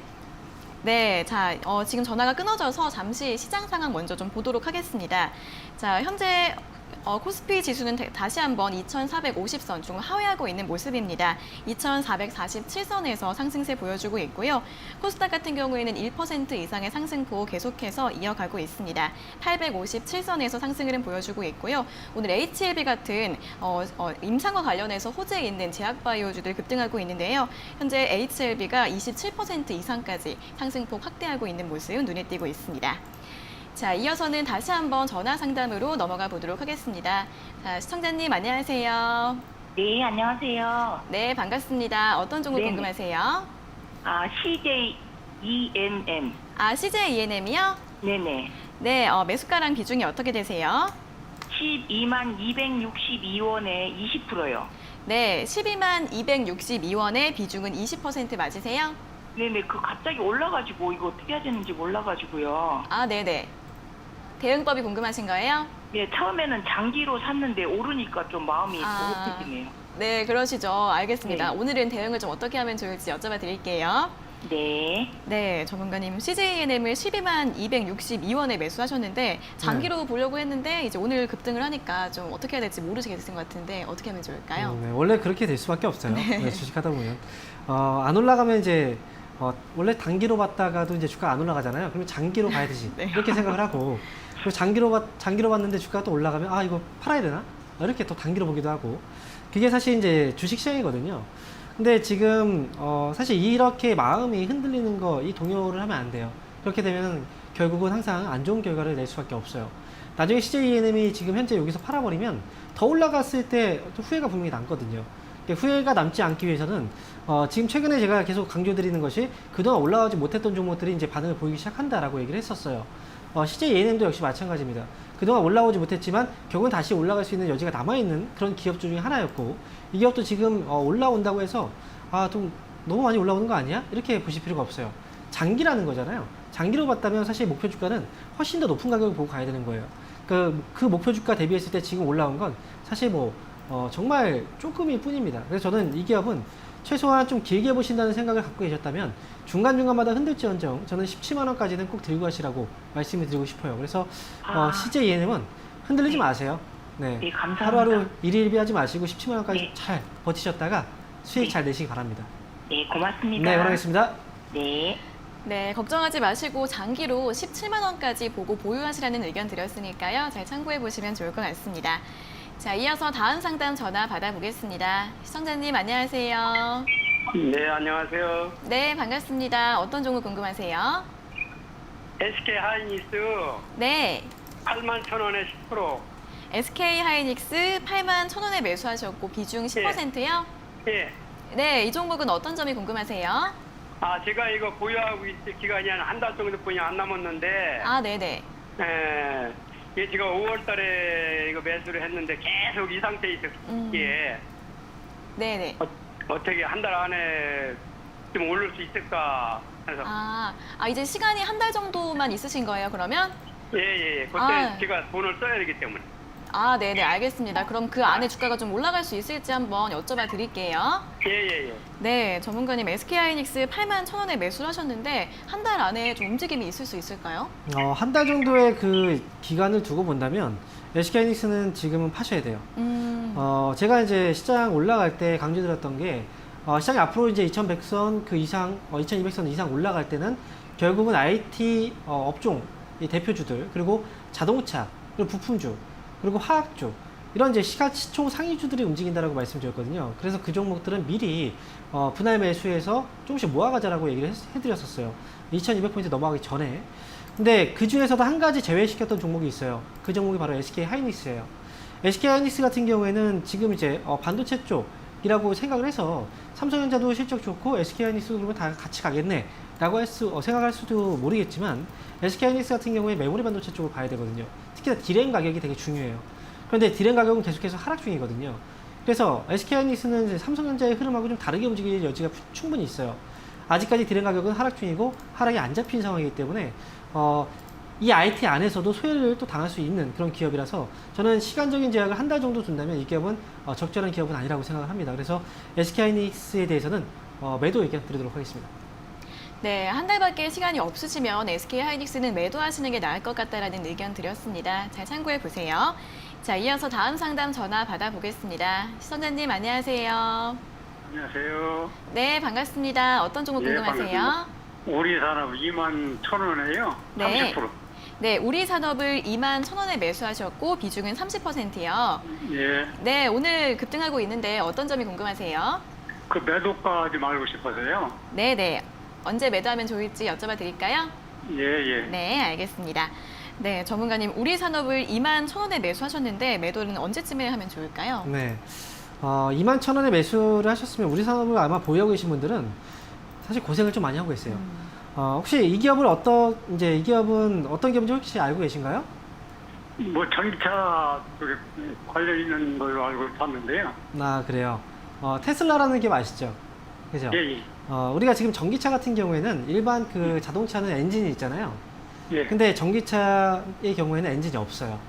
네, 자, 지금 전화가 끊어져서 잠시 시장 상황 먼저 좀 보도록 하겠습니다. 자, 현재 코스피 지수는 다시 한번 2450선 중 하회하고 있는 모습입니다. 2447선에서 상승세 보여주고 있고요. 코스닥 같은 경우에는 1% 이상의 상승폭 계속해서 이어가고 있습니다. 857선에서 상승을 보여주고 있고요. 오늘 HLB 같은 임상과 관련해서 호재에 있는 제약바이오주들 급등하고 있는데요. 현재 HLB가 27% 이상까지 상승폭 확대하고 있는 모습 눈에 띄고 있습니다. 자, 이어서는 다시 한번 전화 상담으로 넘어가 보도록 하겠습니다. 자, 시청자님 안녕하세요. 네, 안녕하세요. 네, 반갑습니다. 어떤 종목 네. 궁금하세요? CJENM. CJENM이요? 네네. 네, 매수가랑 비중이 어떻게 되세요? 12만 262원에 20%요. 네, 12만 262원에 비중은 20% 맞으세요? 네네. 갑자기 올라가지고 이거 어떻게 해야 되는지 몰라가지고요. 네네. 대응법이 궁금하신 거예요? 예, 처음에는 장기로 샀는데 오르니까 좀 마음이 조급해지네요. 네, 그러시죠. 알겠습니다. 네. 오늘은 대응을 좀 어떻게 하면 좋을지 여쭤봐 드릴게요. 네. 네, 전문가님 CJENM을 12만 262원에 매수하셨는데 장기로 보려고 했는데 이제 오늘 급등을 하니까 좀 어떻게 해야 될지 모르시겠는 것 같은데 어떻게 하면 좋을까요? 네, 원래 그렇게 될 수밖에 없어요. 네, 주식하다 보면 안 올라가면 이제 원래 단기로 봤다가도 이제 주가 안 올라가잖아요. 그러면 장기로 봐야 되지 네. 이렇게 생각을 하고 그리고 장기로 봤는데 주가가 또 올라가면 아 이거 팔아야 되나 이렇게 또 단기로 보기도 하고 그게 사실 이제 주식 시장이거든요. 근데 지금 사실 이렇게 마음이 흔들리는 거 이 동요를 하면 안 돼요. 그렇게 되면 결국은 항상 안 좋은 결과를 낼 수밖에 없어요. 나중에 CJENM이 지금 현재 여기서 팔아버리면 더 올라갔을 때 또 후회가 분명히 남거든요. 후회가 남지 않기 위해서는 지금 최근에 제가 계속 강조드리는 것이 그동안 올라가지 못했던 종목들이 이제 반응을 보이기 시작한다라고 얘기를 했었어요. CJENM도 역시 마찬가지입니다. 그동안 올라오지 못했지만 결국은 다시 올라갈 수 있는 여지가 남아있는 그런 기업들 중에 하나였고 이 기업도 지금 올라온다고 해서 좀 너무 많이 올라오는 거 아니야? 이렇게 보실 필요가 없어요. 장기라는 거잖아요. 장기로 봤다면 사실 목표 주가는 훨씬 더 높은 가격을 보고 가야 되는 거예요. 그 목표 주가 대비했을 때 지금 올라온 건 사실 정말 조금일 뿐입니다. 그래서 저는 이 기업은 최소한 좀 길게 보신다는 생각을 갖고 계셨다면 중간중간마다 흔들지언정 저는 17만 원까지는 꼭 들고 가시라고 말씀을 드리고 싶어요. 그래서 CJENM은 흔들리지 마세요. 네, 네, 감사합니다. 하루하루 일일비하지 마시고 17만 원까지 네. 잘 버티셨다가 수익 네. 잘 내시기 바랍니다. 네, 고맙습니다. 네, 원하겠습니다. 네. 네, 걱정하지 마시고 장기로 17만 원까지 보고 보유하시라는 의견 드렸으니까요. 잘 참고해 보시면 좋을 것 같습니다. 자, 이어서 다음 상담 전화 받아보겠습니다. 시청자님 안녕하세요. 네, 안녕하세요. 네, 반갑습니다. 어떤 종목 궁금하세요? SK 하이닉스 네, 81,000원에 10%. SK 하이닉스 8만 1,000원에 매수하셨고 비중 10%요? 예. 네, 이 종목은 어떤 점이 궁금하세요? 제가 이거 보유하고 있을 기간이 한 달 정도뿐이 안 남았는데, 아, 네네. 이게 제가 5월 달에 이거 매수를 했는데 계속 이 상태에 있었기에, 네네. 어떻게 한 달 안에 좀 오를 수 있을까 해서. 이제 시간이 한 달 정도만 있으신 거예요, 그러면? 예. 그때 아. 제가 돈을 써야 되기 때문에. 아, 네네, 알겠습니다. 그럼 그 안에 주가가 좀 올라갈 수 있을지 한번 여쭤봐 드릴게요. 예. 네, 전문가님 SK 하이닉스 8만 1,000원에 매수를 하셨는데 한 달 안에 좀 움직임이 있을 수 있을까요? 한 달 정도의 그 기간을 두고 본다면 SK 하이닉스는 지금은 파셔야 돼요. 제가 이제 시장 올라갈 때 강조드렸던 게 시장이 앞으로 이제 2100선 그 이상, 2200선 이상 올라갈 때는 결국은 IT 업종 이 대표주들 그리고 자동차 그리고 부품주 그리고 화학주 이런 이제 시총 상위주들이 움직인다라고 말씀드렸거든요. 그래서 그 종목들은 미리 분할 매수해서 조금씩 모아가자라고 얘기를 해드렸었어요. 2200포인트 넘어가기 전에. 근데 그 중에서도 한 가지 제외시켰던 종목이 있어요. 그 종목이 바로 SK 하이닉스예요. SK 하이닉스 같은 경우에는 지금 이제 반도체 쪽이라고 생각을 해서 삼성전자도 실적 좋고 SK 하이닉스도 그러면 다 같이 가겠네 라고 생각할 수도 모르겠지만 SK 하이닉스 같은 경우에 메모리 반도체 쪽을 봐야 되거든요. 특히나 디램 가격이 되게 중요해요. 그런데 디램 가격은 계속해서 하락 중이거든요. 그래서 SK 하이닉스는 이제 삼성전자의 흐름하고 좀 다르게 움직일 여지가 충분히 있어요. 아직까지 디램 가격은 하락 중이고 하락이 안 잡힌 상황이기 때문에 이 IT 안에서도 소외를 또 당할 수 있는 그런 기업이라서 저는 시간적인 제약을 한 달 정도 둔다면 이 기업은 적절한 기업은 아니라고 생각을 합니다. 그래서 SK 하이닉스에 대해서는 매도 의견 드리도록 하겠습니다. 네, 한 달밖에 시간이 없으시면 SK 하이닉스는 매도하시는 게 나을 것 같다라는 의견 드렸습니다. 잘 참고해 보세요. 자, 이어서 다음 상담 전화 받아보겠습니다. 시청자님 안녕하세요. 안녕하세요. 네, 반갑습니다. 어떤 종목 궁금하세요? 우리 산업 21,000원에요. 네. 네, 우리 산업을 2만 1,000원에 매수하셨고 비중은 30%요. 예. 네, 오늘 급등하고 있는데 어떤 점이 궁금하세요? 그 매도가 좀 알고 싶어서요. 네네. 언제 매도하면 좋을지 여쭤봐 드릴까요? 예. 네, 알겠습니다. 네, 전문가님, 우리 산업을 2만 1,000원에 매수하셨는데 매도는 언제쯤에 하면 좋을까요? 네. 2만 1,000원에 매수를 하셨으면 우리 산업을 아마 보유하고 계신 분들은 사실 고생을 좀 많이 하고 계세요. 혹시 이 기업은 어떤 기업인지 혹시 알고 계신가요? 뭐 전기차 쪽에 관련 있는 걸로 알고 있었는데요. 그래요. 테슬라라는 기업 아시죠? 그죠? 예. 우리가 지금 전기차 같은 경우에는 일반 그 자동차는 엔진이 있잖아요. 예. 근데 전기차의 경우에는 엔진이 없어요.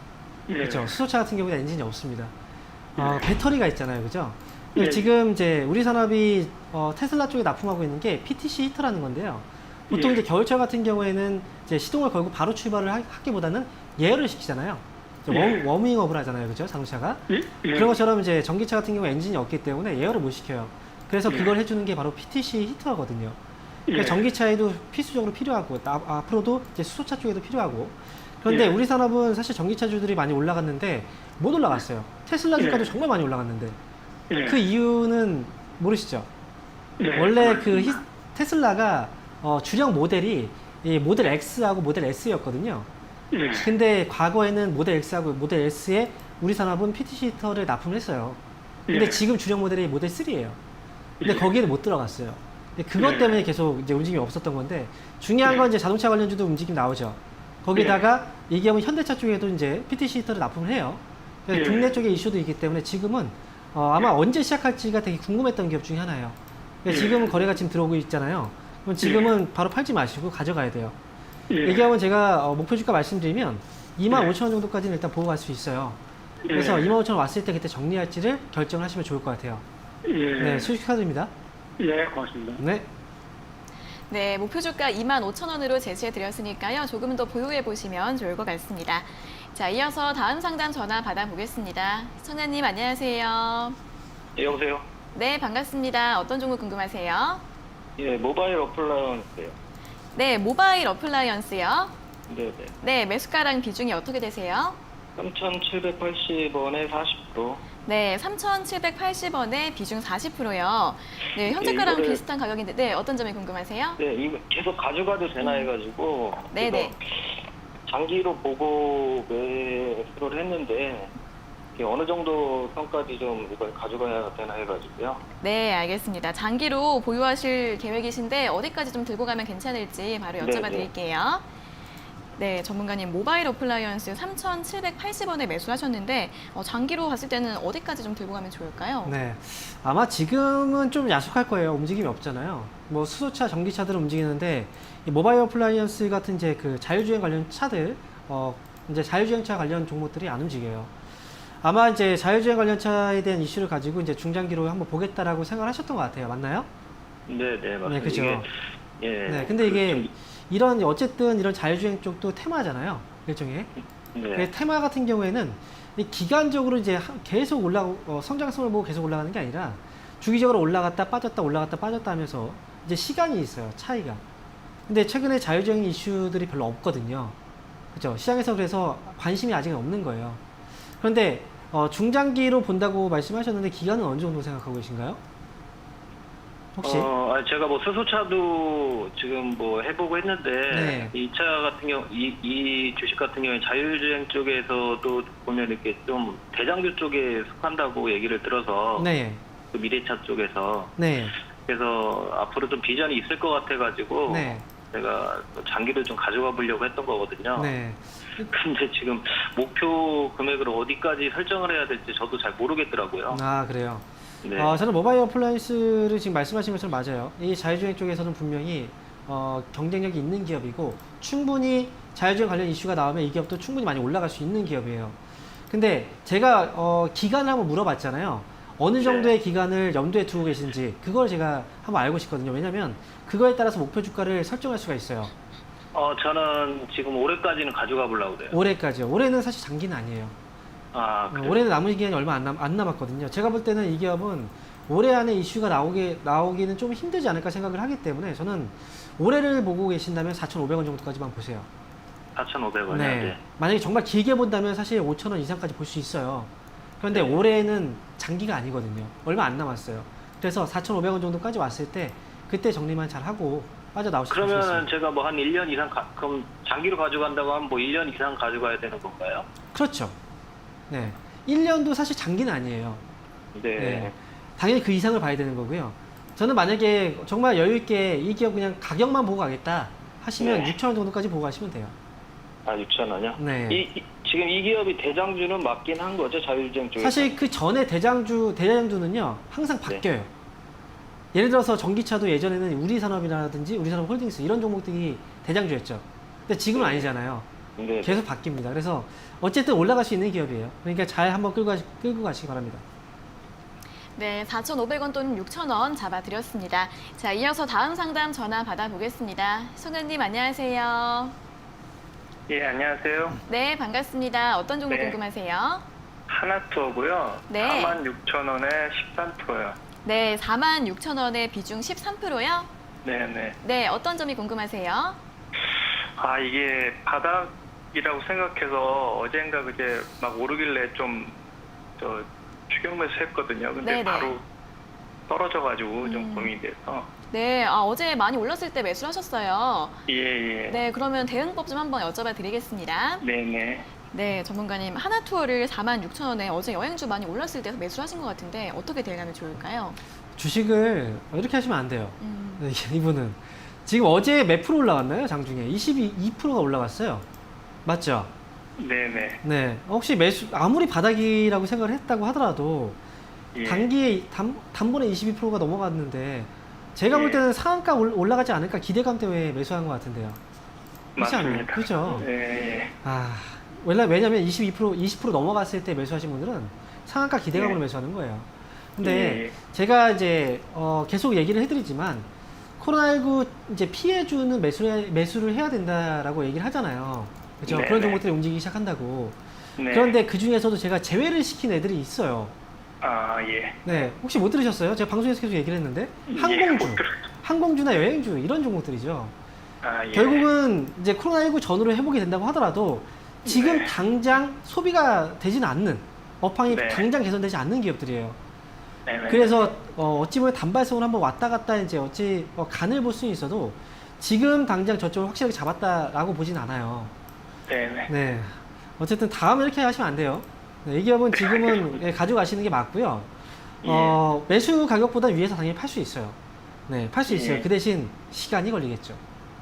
예. 그렇죠. 수소차 같은 경우는 엔진이 없습니다. 배터리가 있잖아요. 그죠? 근데 지금 이제 우리 산업이 테슬라 쪽에 납품하고 있는 게 PTC 히터라는 건데요. 보통 이제 겨울철 같은 경우에는 이제 시동을 걸고 바로 출발을 하기보다는 예열을 시키잖아요. 워밍업을 하잖아요, 그죠? 자동차가. 그런 것처럼 이제 전기차 같은 경우 엔진이 없기 때문에 예열을 못 시켜요. 그래서 그걸 해주는 게 바로 PTC 히터거든요. 그러니까 전기차에도 필수적으로 필요하고 앞으로도 이제 수소차 쪽에도 필요하고. 그런데 우리 산업은 사실 전기차주들이 많이 올라갔는데 못 올라갔어요. 테슬라 주가도 정말 많이 올라갔는데 그 이유는 모르시죠? 원래 그 테슬라가 주력 모델이 이 모델 X하고 모델 S였거든요. 근데 과거에는 모델 X하고 모델 S에 우리 산업은 PTC 히터를 납품했어요. 근데 지금 주력 모델이 모델 3예요. 근데 거기에는 못 들어갔어요. 근데 그것 때문에 계속 이제 움직임이 없었던 건데 중요한 건 이제 자동차 관련주도 움직임 나오죠. 거기다가 이 기업은 현대차 쪽에도 이제 PTC 히터를 납품을 해요. 그래서 국내 쪽에 이슈도 있기 때문에 지금은 아마 언제 시작할지가 되게 궁금했던 기업 중에 하나예요. 지금은 거래가 지금 들어오고 있잖아요. 그럼 지금은 바로 팔지 마시고 가져가야 돼요. 이 기업은 제가 목표 주가 말씀드리면 25,000원 정도까지는 일단 보고 갈 수 있어요. 그래서 25,000원 왔을 때 그때 정리할지를 결정을 하시면 좋을 것 같아요. 네, 수익 축하드립니다. 고맙습니다. 네. 네, 목표 주가 25,000원으로 제시해 드렸으니까요. 조금 더 보유해 보시면 좋을 것 같습니다. 자, 이어서 다음 상담 전화 받아보겠습니다. 시청자님 안녕하세요. 예, 여보세요? 네, 반갑습니다. 어떤 종목 궁금하세요? 예, 모바일 어플라이언스요. 네, 모바일 어플라이언스요. 네네. 네, 매수가랑 비중이 어떻게 되세요? 3,780원에 40%. 네, 3,780원에 비중 40%요. 네, 현재가랑 이거를- 비슷한 가격인데, 네, 어떤 점이 궁금하세요? 네, 이거 계속 가져가도 되나 해가지고. 네네. 그래서 장기로 보고 매수를 했는데, 이게 어느 정도 선까지 좀 이걸 가져가야 되나 해가지고요. 네, 알겠습니다. 장기로 보유하실 계획이신데 어디까지 좀 들고 가면 괜찮을지 바로 여쭤봐 네네. 드릴게요. 네, 전문가님 모바일 어플라이언스 3,780원에 매수하셨는데 장기로 갔을 때는 어디까지 좀 들고 가면 좋을까요? 네. 아마 지금은 좀 야속할 거예요. 움직임이 없잖아요. 뭐 수소차, 전기차들은 움직이는데 이 모바일 어플라이언스 같은 이제 그 자율주행 관련 차들, 이제 자율주행차 관련 종목들이 안 움직여요. 아마 이제 자율주행 관련 차에 대한 이슈를 가지고 이제 중장기로 한번 보겠다라고 생각하셨던 것 같아요. 맞나요? 네네, 맞습니다. 네, 그죠. 예. 네, 근데 이게 좀- 이런 어쨌든 이런 자율주행 쪽도 테마잖아요. 일종의. 네. 테마 같은 경우에는 이 기간적으로 이제 계속 성장성을 보고 계속 올라가는 게 아니라 주기적으로 올라갔다 빠졌다 올라갔다 빠졌다 하면서 이제 시간이 있어요. 차이가. 근데 최근에 자율주행 이슈들이 별로 없거든요. 그죠? 시장에서 그래서 관심이 아직은 없는 거예요. 그런데 중장기로 본다고 말씀하셨는데 기간은 어느 정도 생각하고 계신가요? 혹시? 제가 뭐 수소차도 지금 뭐 해보고 했는데, 네. 이 차 같은 경우, 이 주식 같은 경우에 자율주행 쪽에서도 보면 이렇게 좀 대장주 쪽에 속한다고 얘기를 들어서, 네. 그 미래차 쪽에서. 네. 그래서 앞으로 좀 비전이 있을 것 같아가지고, 네. 제가 장기를 좀 가져가 보려고 했던 거거든요. 네. 근데 지금 목표 금액을 어디까지 설정을 해야 될지 저도 잘 모르겠더라고요. 아, 그래요. 네. 저는 모바일 어플라이언스를 지금 말씀하신 것처럼 맞아요. 이 자율주행 쪽에서는 분명히 경쟁력이 있는 기업이고 충분히 자율주행 관련 이슈가 나오면 이 기업도 충분히 많이 올라갈 수 있는 기업이에요. 근데 제가 기간을 한번 물어봤잖아요. 어느 정도의 기간을 염두에 두고 계신지 그걸 제가 한번 알고 싶거든요. 왜냐면 그거에 따라서 목표 주가를 설정할 수가 있어요. 저는 지금 올해까지는 가져가 보려고 그래요. 올해까지요. 올해는 사실 장기는 아니에요. 그래요? 올해는 남은 기간이 얼마 안 남았거든요. 제가 볼 때는 이 기업은 올해 안에 이슈가 나오기는 좀 힘들지 않을까 생각을 하기 때문에 저는 올해를 보고 계신다면 4,500원 정도까지만 보세요. 4,500원이요. 네. 네. 만약에 정말 길게 본다면 사실 5,000원 이상까지 볼 수 있어요. 그런데 네. 올해는 장기가 아니거든요. 얼마 안 남았어요. 그래서 4,500원 정도까지 왔을 때 그때 정리만 잘 하고 빠져나오실 수 있습니다. 그러면 제가 뭐 한 1년 이상 그럼 장기로 가져간다고 하면 뭐 1년 이상 가져가야 되는 건가요? 그렇죠. 네. 1년도 사실 장기는 아니에요. 네. 네. 당연히 그 이상을 봐야 되는 거고요. 저는 만약에 정말 여유 있게 이 기업 그냥 가격만 보고 가겠다 하시면 네. 6,000원 정도까지 보고 가시면 돼요. 6,000원이요? 네. 지금 이 기업이 대장주는 맞긴 한 거죠, 자율주행 쪽에서? 사실 그 전에 대장주는요 항상 바뀌어요. 예를 들어서 전기차도 예전에는 우리산업이라든지 우리산업홀딩스 이런 종목들이 대장주였죠. 근데 지금은 아니잖아요. 네. 계속 바뀝니다. 그래서 어쨌든 올라갈 수 있는 기업이에요. 그러니까 잘 한번 끌고 가시기 바랍니다. 네, 4,500원 또는 6,000원 잡아드렸습니다. 자, 이어서 다음 상담 전화 받아보겠습니다. 손현님 안녕하세요. 예, 안녕하세요. 네, 반갑습니다. 어떤 종목 네. 궁금하세요? 하나투어고요. 네. 46,000원에 13%요. 네, 46,000원에 비중 13%요? 네네. 네, 어떤 점이 궁금하세요? 아, 이게 바닥이라고 생각해서 어젠가 그제 막 오르길래 좀 추격 매수 했거든요. 근데 네네. 바로 떨어져가지고 좀 고민이 돼서. 네, 어제 많이 올랐을 때 매수를 하셨어요. 예, 예. 네, 그러면 대응법 좀 한번 여쭤봐 드리겠습니다. 네네. 네, 전문가님, 하나투어를 46,000원에 어제 여행주 많이 올랐을 때 매수를 하신 것 같은데 어떻게 대응하면 좋을까요? 주식을 이렇게 하시면 안 돼요. 네, 이분은 지금 어제 몇 프로 올라갔나요? 장중에 22%가 올라갔어요. 맞죠? 네네. 네. 혹시 매수 아무리 바닥이라고 생각을 했다고 하더라도 예. 단기에 단번에 22%가 넘어갔는데 제가 볼 예. 때는 상한가 올라가지 않을까 기대감 때문에 매수한 것 같은데요. 그렇지 않나요? 맞습니다. 그죠? 예, 아, 왜냐면 20% 넘어갔을 때 매수하신 분들은 상한가 기대감으로 예. 매수하는 거예요. 근데 예. 제가 이제 계속 얘기를 해드리지만 코로나19 이제 피해주는 매수를 해야 된다라고 얘기를 하잖아요. 그죠? 네, 그런 네. 종목들이 움직이기 시작한다고. 네. 그런데 그 중에서도 제가 제외를 시킨 애들이 있어요. 아, 예. 네, 혹시 못 들으셨어요? 제가 방송에서 계속 얘기를 했는데 예, 항공주, 못 들었어요. 항공주나 여행주 이런 종목들이죠. 아, 예. 결국은 이제 코로나19 전후로 회복이 된다고 하더라도 지금 네. 당장 소비가 되지는 않는 업황이 네. 당장 개선되지 않는 기업들이에요. 네네. 그래서 어찌 보면 단발성으로 한번 왔다 갔다 이제 간을 볼 수는 있어도 지금 당장 저쪽을 확실하게 잡았다라고 보진 않아요. 네네. 네. 어쨌든 다음에 이렇게 하시면 안 돼요. 네, 이 기업은 지금은 예, 가져가시는 게 맞고요. 매수 가격보다 위에서 당연히 팔 수 있어요. 네, 팔 수 있어요. 예. 그 대신 시간이 걸리겠죠.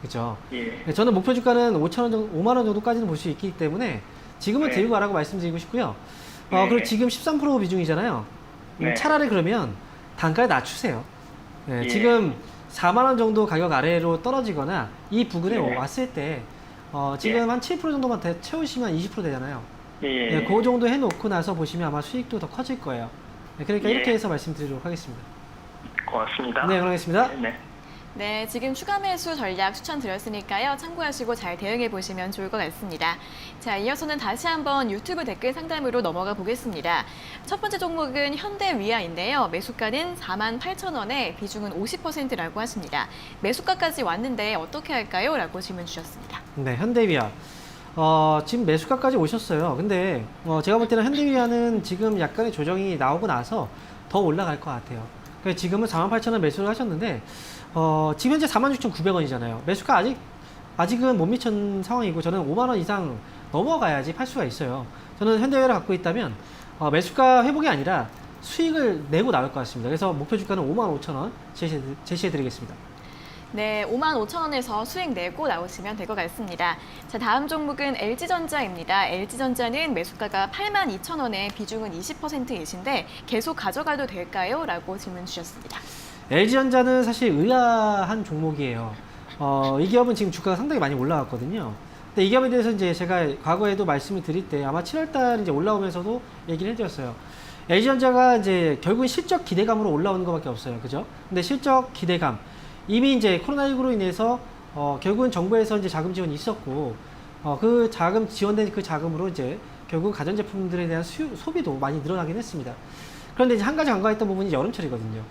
그죠? 예. 네, 저는 목표 주가는 5만 원 정도까지는 볼 수 있기 때문에 지금은 네. 들고 가라고 말씀드리고 싶고요. 네. 그리고 지금 13% 비중이잖아요. 네. 차라리 그러면 단가를 낮추세요. 네, 예. 지금 4만 원 정도 가격 아래로 떨어지거나 이 부근에 네. 왔을 때 지금 한 7% 정도만 채우시면 20% 되잖아요. 예. 네, 그 정도 해놓고 나서 보시면 아마 수익도 더 커질 거예요. 네, 그러니까 예. 이렇게 해서 말씀드리도록 하겠습니다. 고맙습니다. 네, 그러겠습니다. 네. 네, 지금 추가 매수 전략 추천드렸으니까요. 참고하시고 잘 대응해 보시면 좋을 것 같습니다. 자, 이어서는 다시 한번 유튜브 댓글 상담으로 넘어가 보겠습니다. 첫 번째 종목은 현대위아인데요. 매수가는 48,000원에 비중은 50%라고 하십니다. 매수가까지 왔는데 어떻게 할까요? 라고 질문 주셨습니다. 네, 현대위아. 지금 매수가까지 오셨어요. 근데 제가 볼 때는 현대위아는 지금 약간의 조정이 나오고 나서 더 올라갈 것 같아요. 그래서 지금은 48,000원 매수를 하셨는데 지금 현재 46,900원이잖아요. 매수가 아직은 못 미친 상황이고 저는 5만 원 이상 넘어가야지 팔 수가 있어요. 저는 현대위아를 갖고 있다면 매수가 회복이 아니라 수익을 내고 나올 것 같습니다. 그래서 목표 주가는 55,000원 제시해드리겠습니다. 네, 55,000원에서 수익 내고 나오시면 될 것 같습니다. 자, 다음 종목은 LG전자입니다. LG전자는 매수가가 82,000원에 비중은 20%이신데 계속 가져가도 될까요? 라고 질문 주셨습니다. LG전자는 사실 의아한 종목이에요. 이 기업은 지금 주가가 상당히 많이 올라왔거든요. 근데 이 기업에 대해서 이제 제가 과거에도 말씀을 드릴 때 아마 7월달 이제 올라오면서도 얘기를 해드렸어요. LG전자가 이제 결국은 실적 기대감으로 올라오는 것밖에 없어요. 그죠? 근데 실적 기대감. 이미 이제 코로나19로 인해서 결국은 정부에서 이제 자금 지원이 있었고 그 자금 지원된 그 자금으로 이제 결국 가전제품들에 대한 소비도 많이 늘어나긴 했습니다. 그런데 이제 한 가지 간과했던 부분이 여름철이거든요.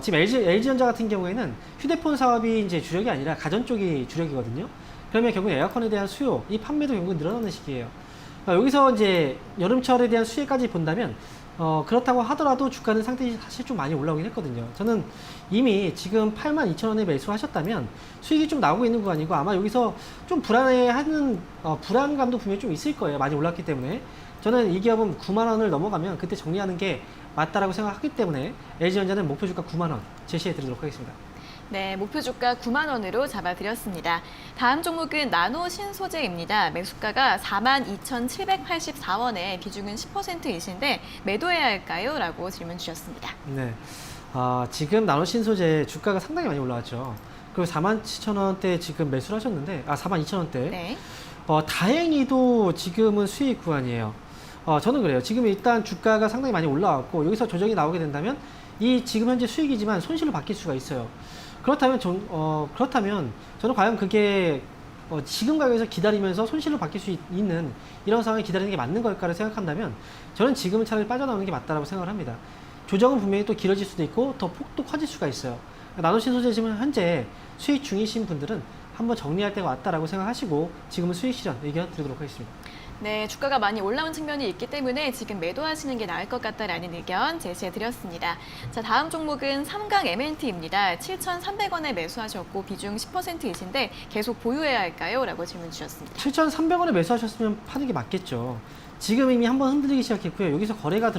지금 LG전자 같은 경우에는 휴대폰 사업이 이제 주력이 아니라 가전 쪽이 주력이거든요. 그러면 결국 에어컨에 대한 수요, 이 판매도 결국 늘어나는 시기예요. 여기서 이제 여름철에 대한 수혜까지 본다면 그렇다고 하더라도 주가는 상당히 사실 좀 많이 올라오긴 했거든요. 저는 이미 지금 82,000원에 매수하셨다면 수익이 좀 나오고 있는 구간이고 아마 여기서 좀 불안해하는 불안감도 분명히 좀 있을 거예요. 많이 올랐기 때문에. 저는 이 기업은 9만 원을 넘어가면 그때 정리하는 게 맞다라고 생각하기 때문에 LG전자는 목표 주가 9만 원 제시해 드리도록 하겠습니다. 네, 목표 주가 9만 원으로 잡아드렸습니다. 다음 종목은 나노신소재입니다. 매수가가 42,784원에 비중은 10%이신데 매도해야 할까요? 라고 질문 주셨습니다. 네, 지금 나노신소재 주가가 상당히 많이 올라왔죠. 그리고 47,000원대 지금 매수를 하셨는데 42,000원대. 네. 다행히도 지금은 수익 구간이에요. 저는 그래요. 지금 일단 주가가 상당히 많이 올라왔고 여기서 조정이 나오게 된다면 이 지금 현재 수익이지만 손실로 바뀔 수가 있어요. 그렇다면 저는 과연 그게 지금 가격에서 기다리면서 손실로 바뀔 수 있는 이런 상황에 기다리는 게 맞는 걸까를 생각한다면 저는 지금은 차라리 빠져나오는 게 맞다라고 생각을 합니다. 조정은 분명히 또 길어질 수도 있고 더 폭도 커질 수가 있어요. 나노신 소재지만 현재 수익 중이신 분들은 한번 정리할 때가 왔다라고 생각하시고 지금은 수익 실현 의견 드리도록 하겠습니다. 네, 주가가 많이 올라온 측면이 있기 때문에 지금 매도하시는 게 나을 것 같다라는 의견 제시해드렸습니다. 자, 다음 종목은 삼강 MNT입니다. 7,300원에 매수하셨고 비중 10%이신데 계속 보유해야 할까요? 라고 질문 주셨습니다. 7,300원에 매수하셨으면 파는 게 맞겠죠. 지금 이미 한번 흔들리기 시작했고요. 여기서 거래가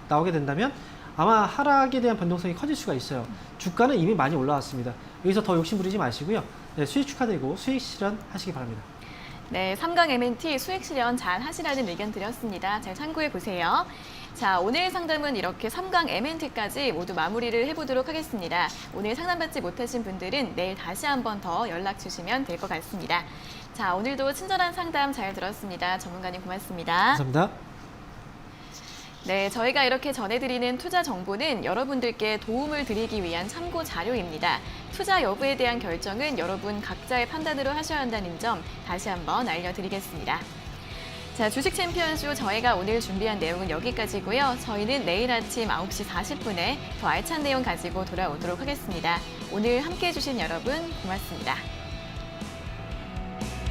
나오게 된다면 아마 하락에 대한 변동성이 커질 수가 있어요. 주가는 이미 많이 올라왔습니다. 여기서 더 욕심 부리지 마시고요. 네, 수익 축하드리고 수익 실현하시기 바랍니다. 네, 삼강 MNT 수익 실현 잘 하시라는 의견 드렸습니다. 잘 참고해 보세요. 자, 오늘 상담은 이렇게 삼강 MNT까지 모두 마무리를 해보도록 하겠습니다. 오늘 상담받지 못하신 분들은 내일 다시 한 번 더 연락 주시면 될 것 같습니다. 자, 오늘도 친절한 상담 잘 들었습니다. 전문가님 고맙습니다. 감사합니다. 네, 저희가 이렇게 전해드리는 투자 정보는 여러분들께 도움을 드리기 위한 참고 자료입니다. 투자 여부에 대한 결정은 여러분 각자의 판단으로 하셔야 한다는 점 다시 한번 알려드리겠습니다. 자, 주식 챔피언쇼 저희가 오늘 준비한 내용은 여기까지고요. 저희는 내일 아침 9시 40분에 더 알찬 내용 가지고 돌아오도록 하겠습니다. 오늘 함께해 주신 여러분 고맙습니다.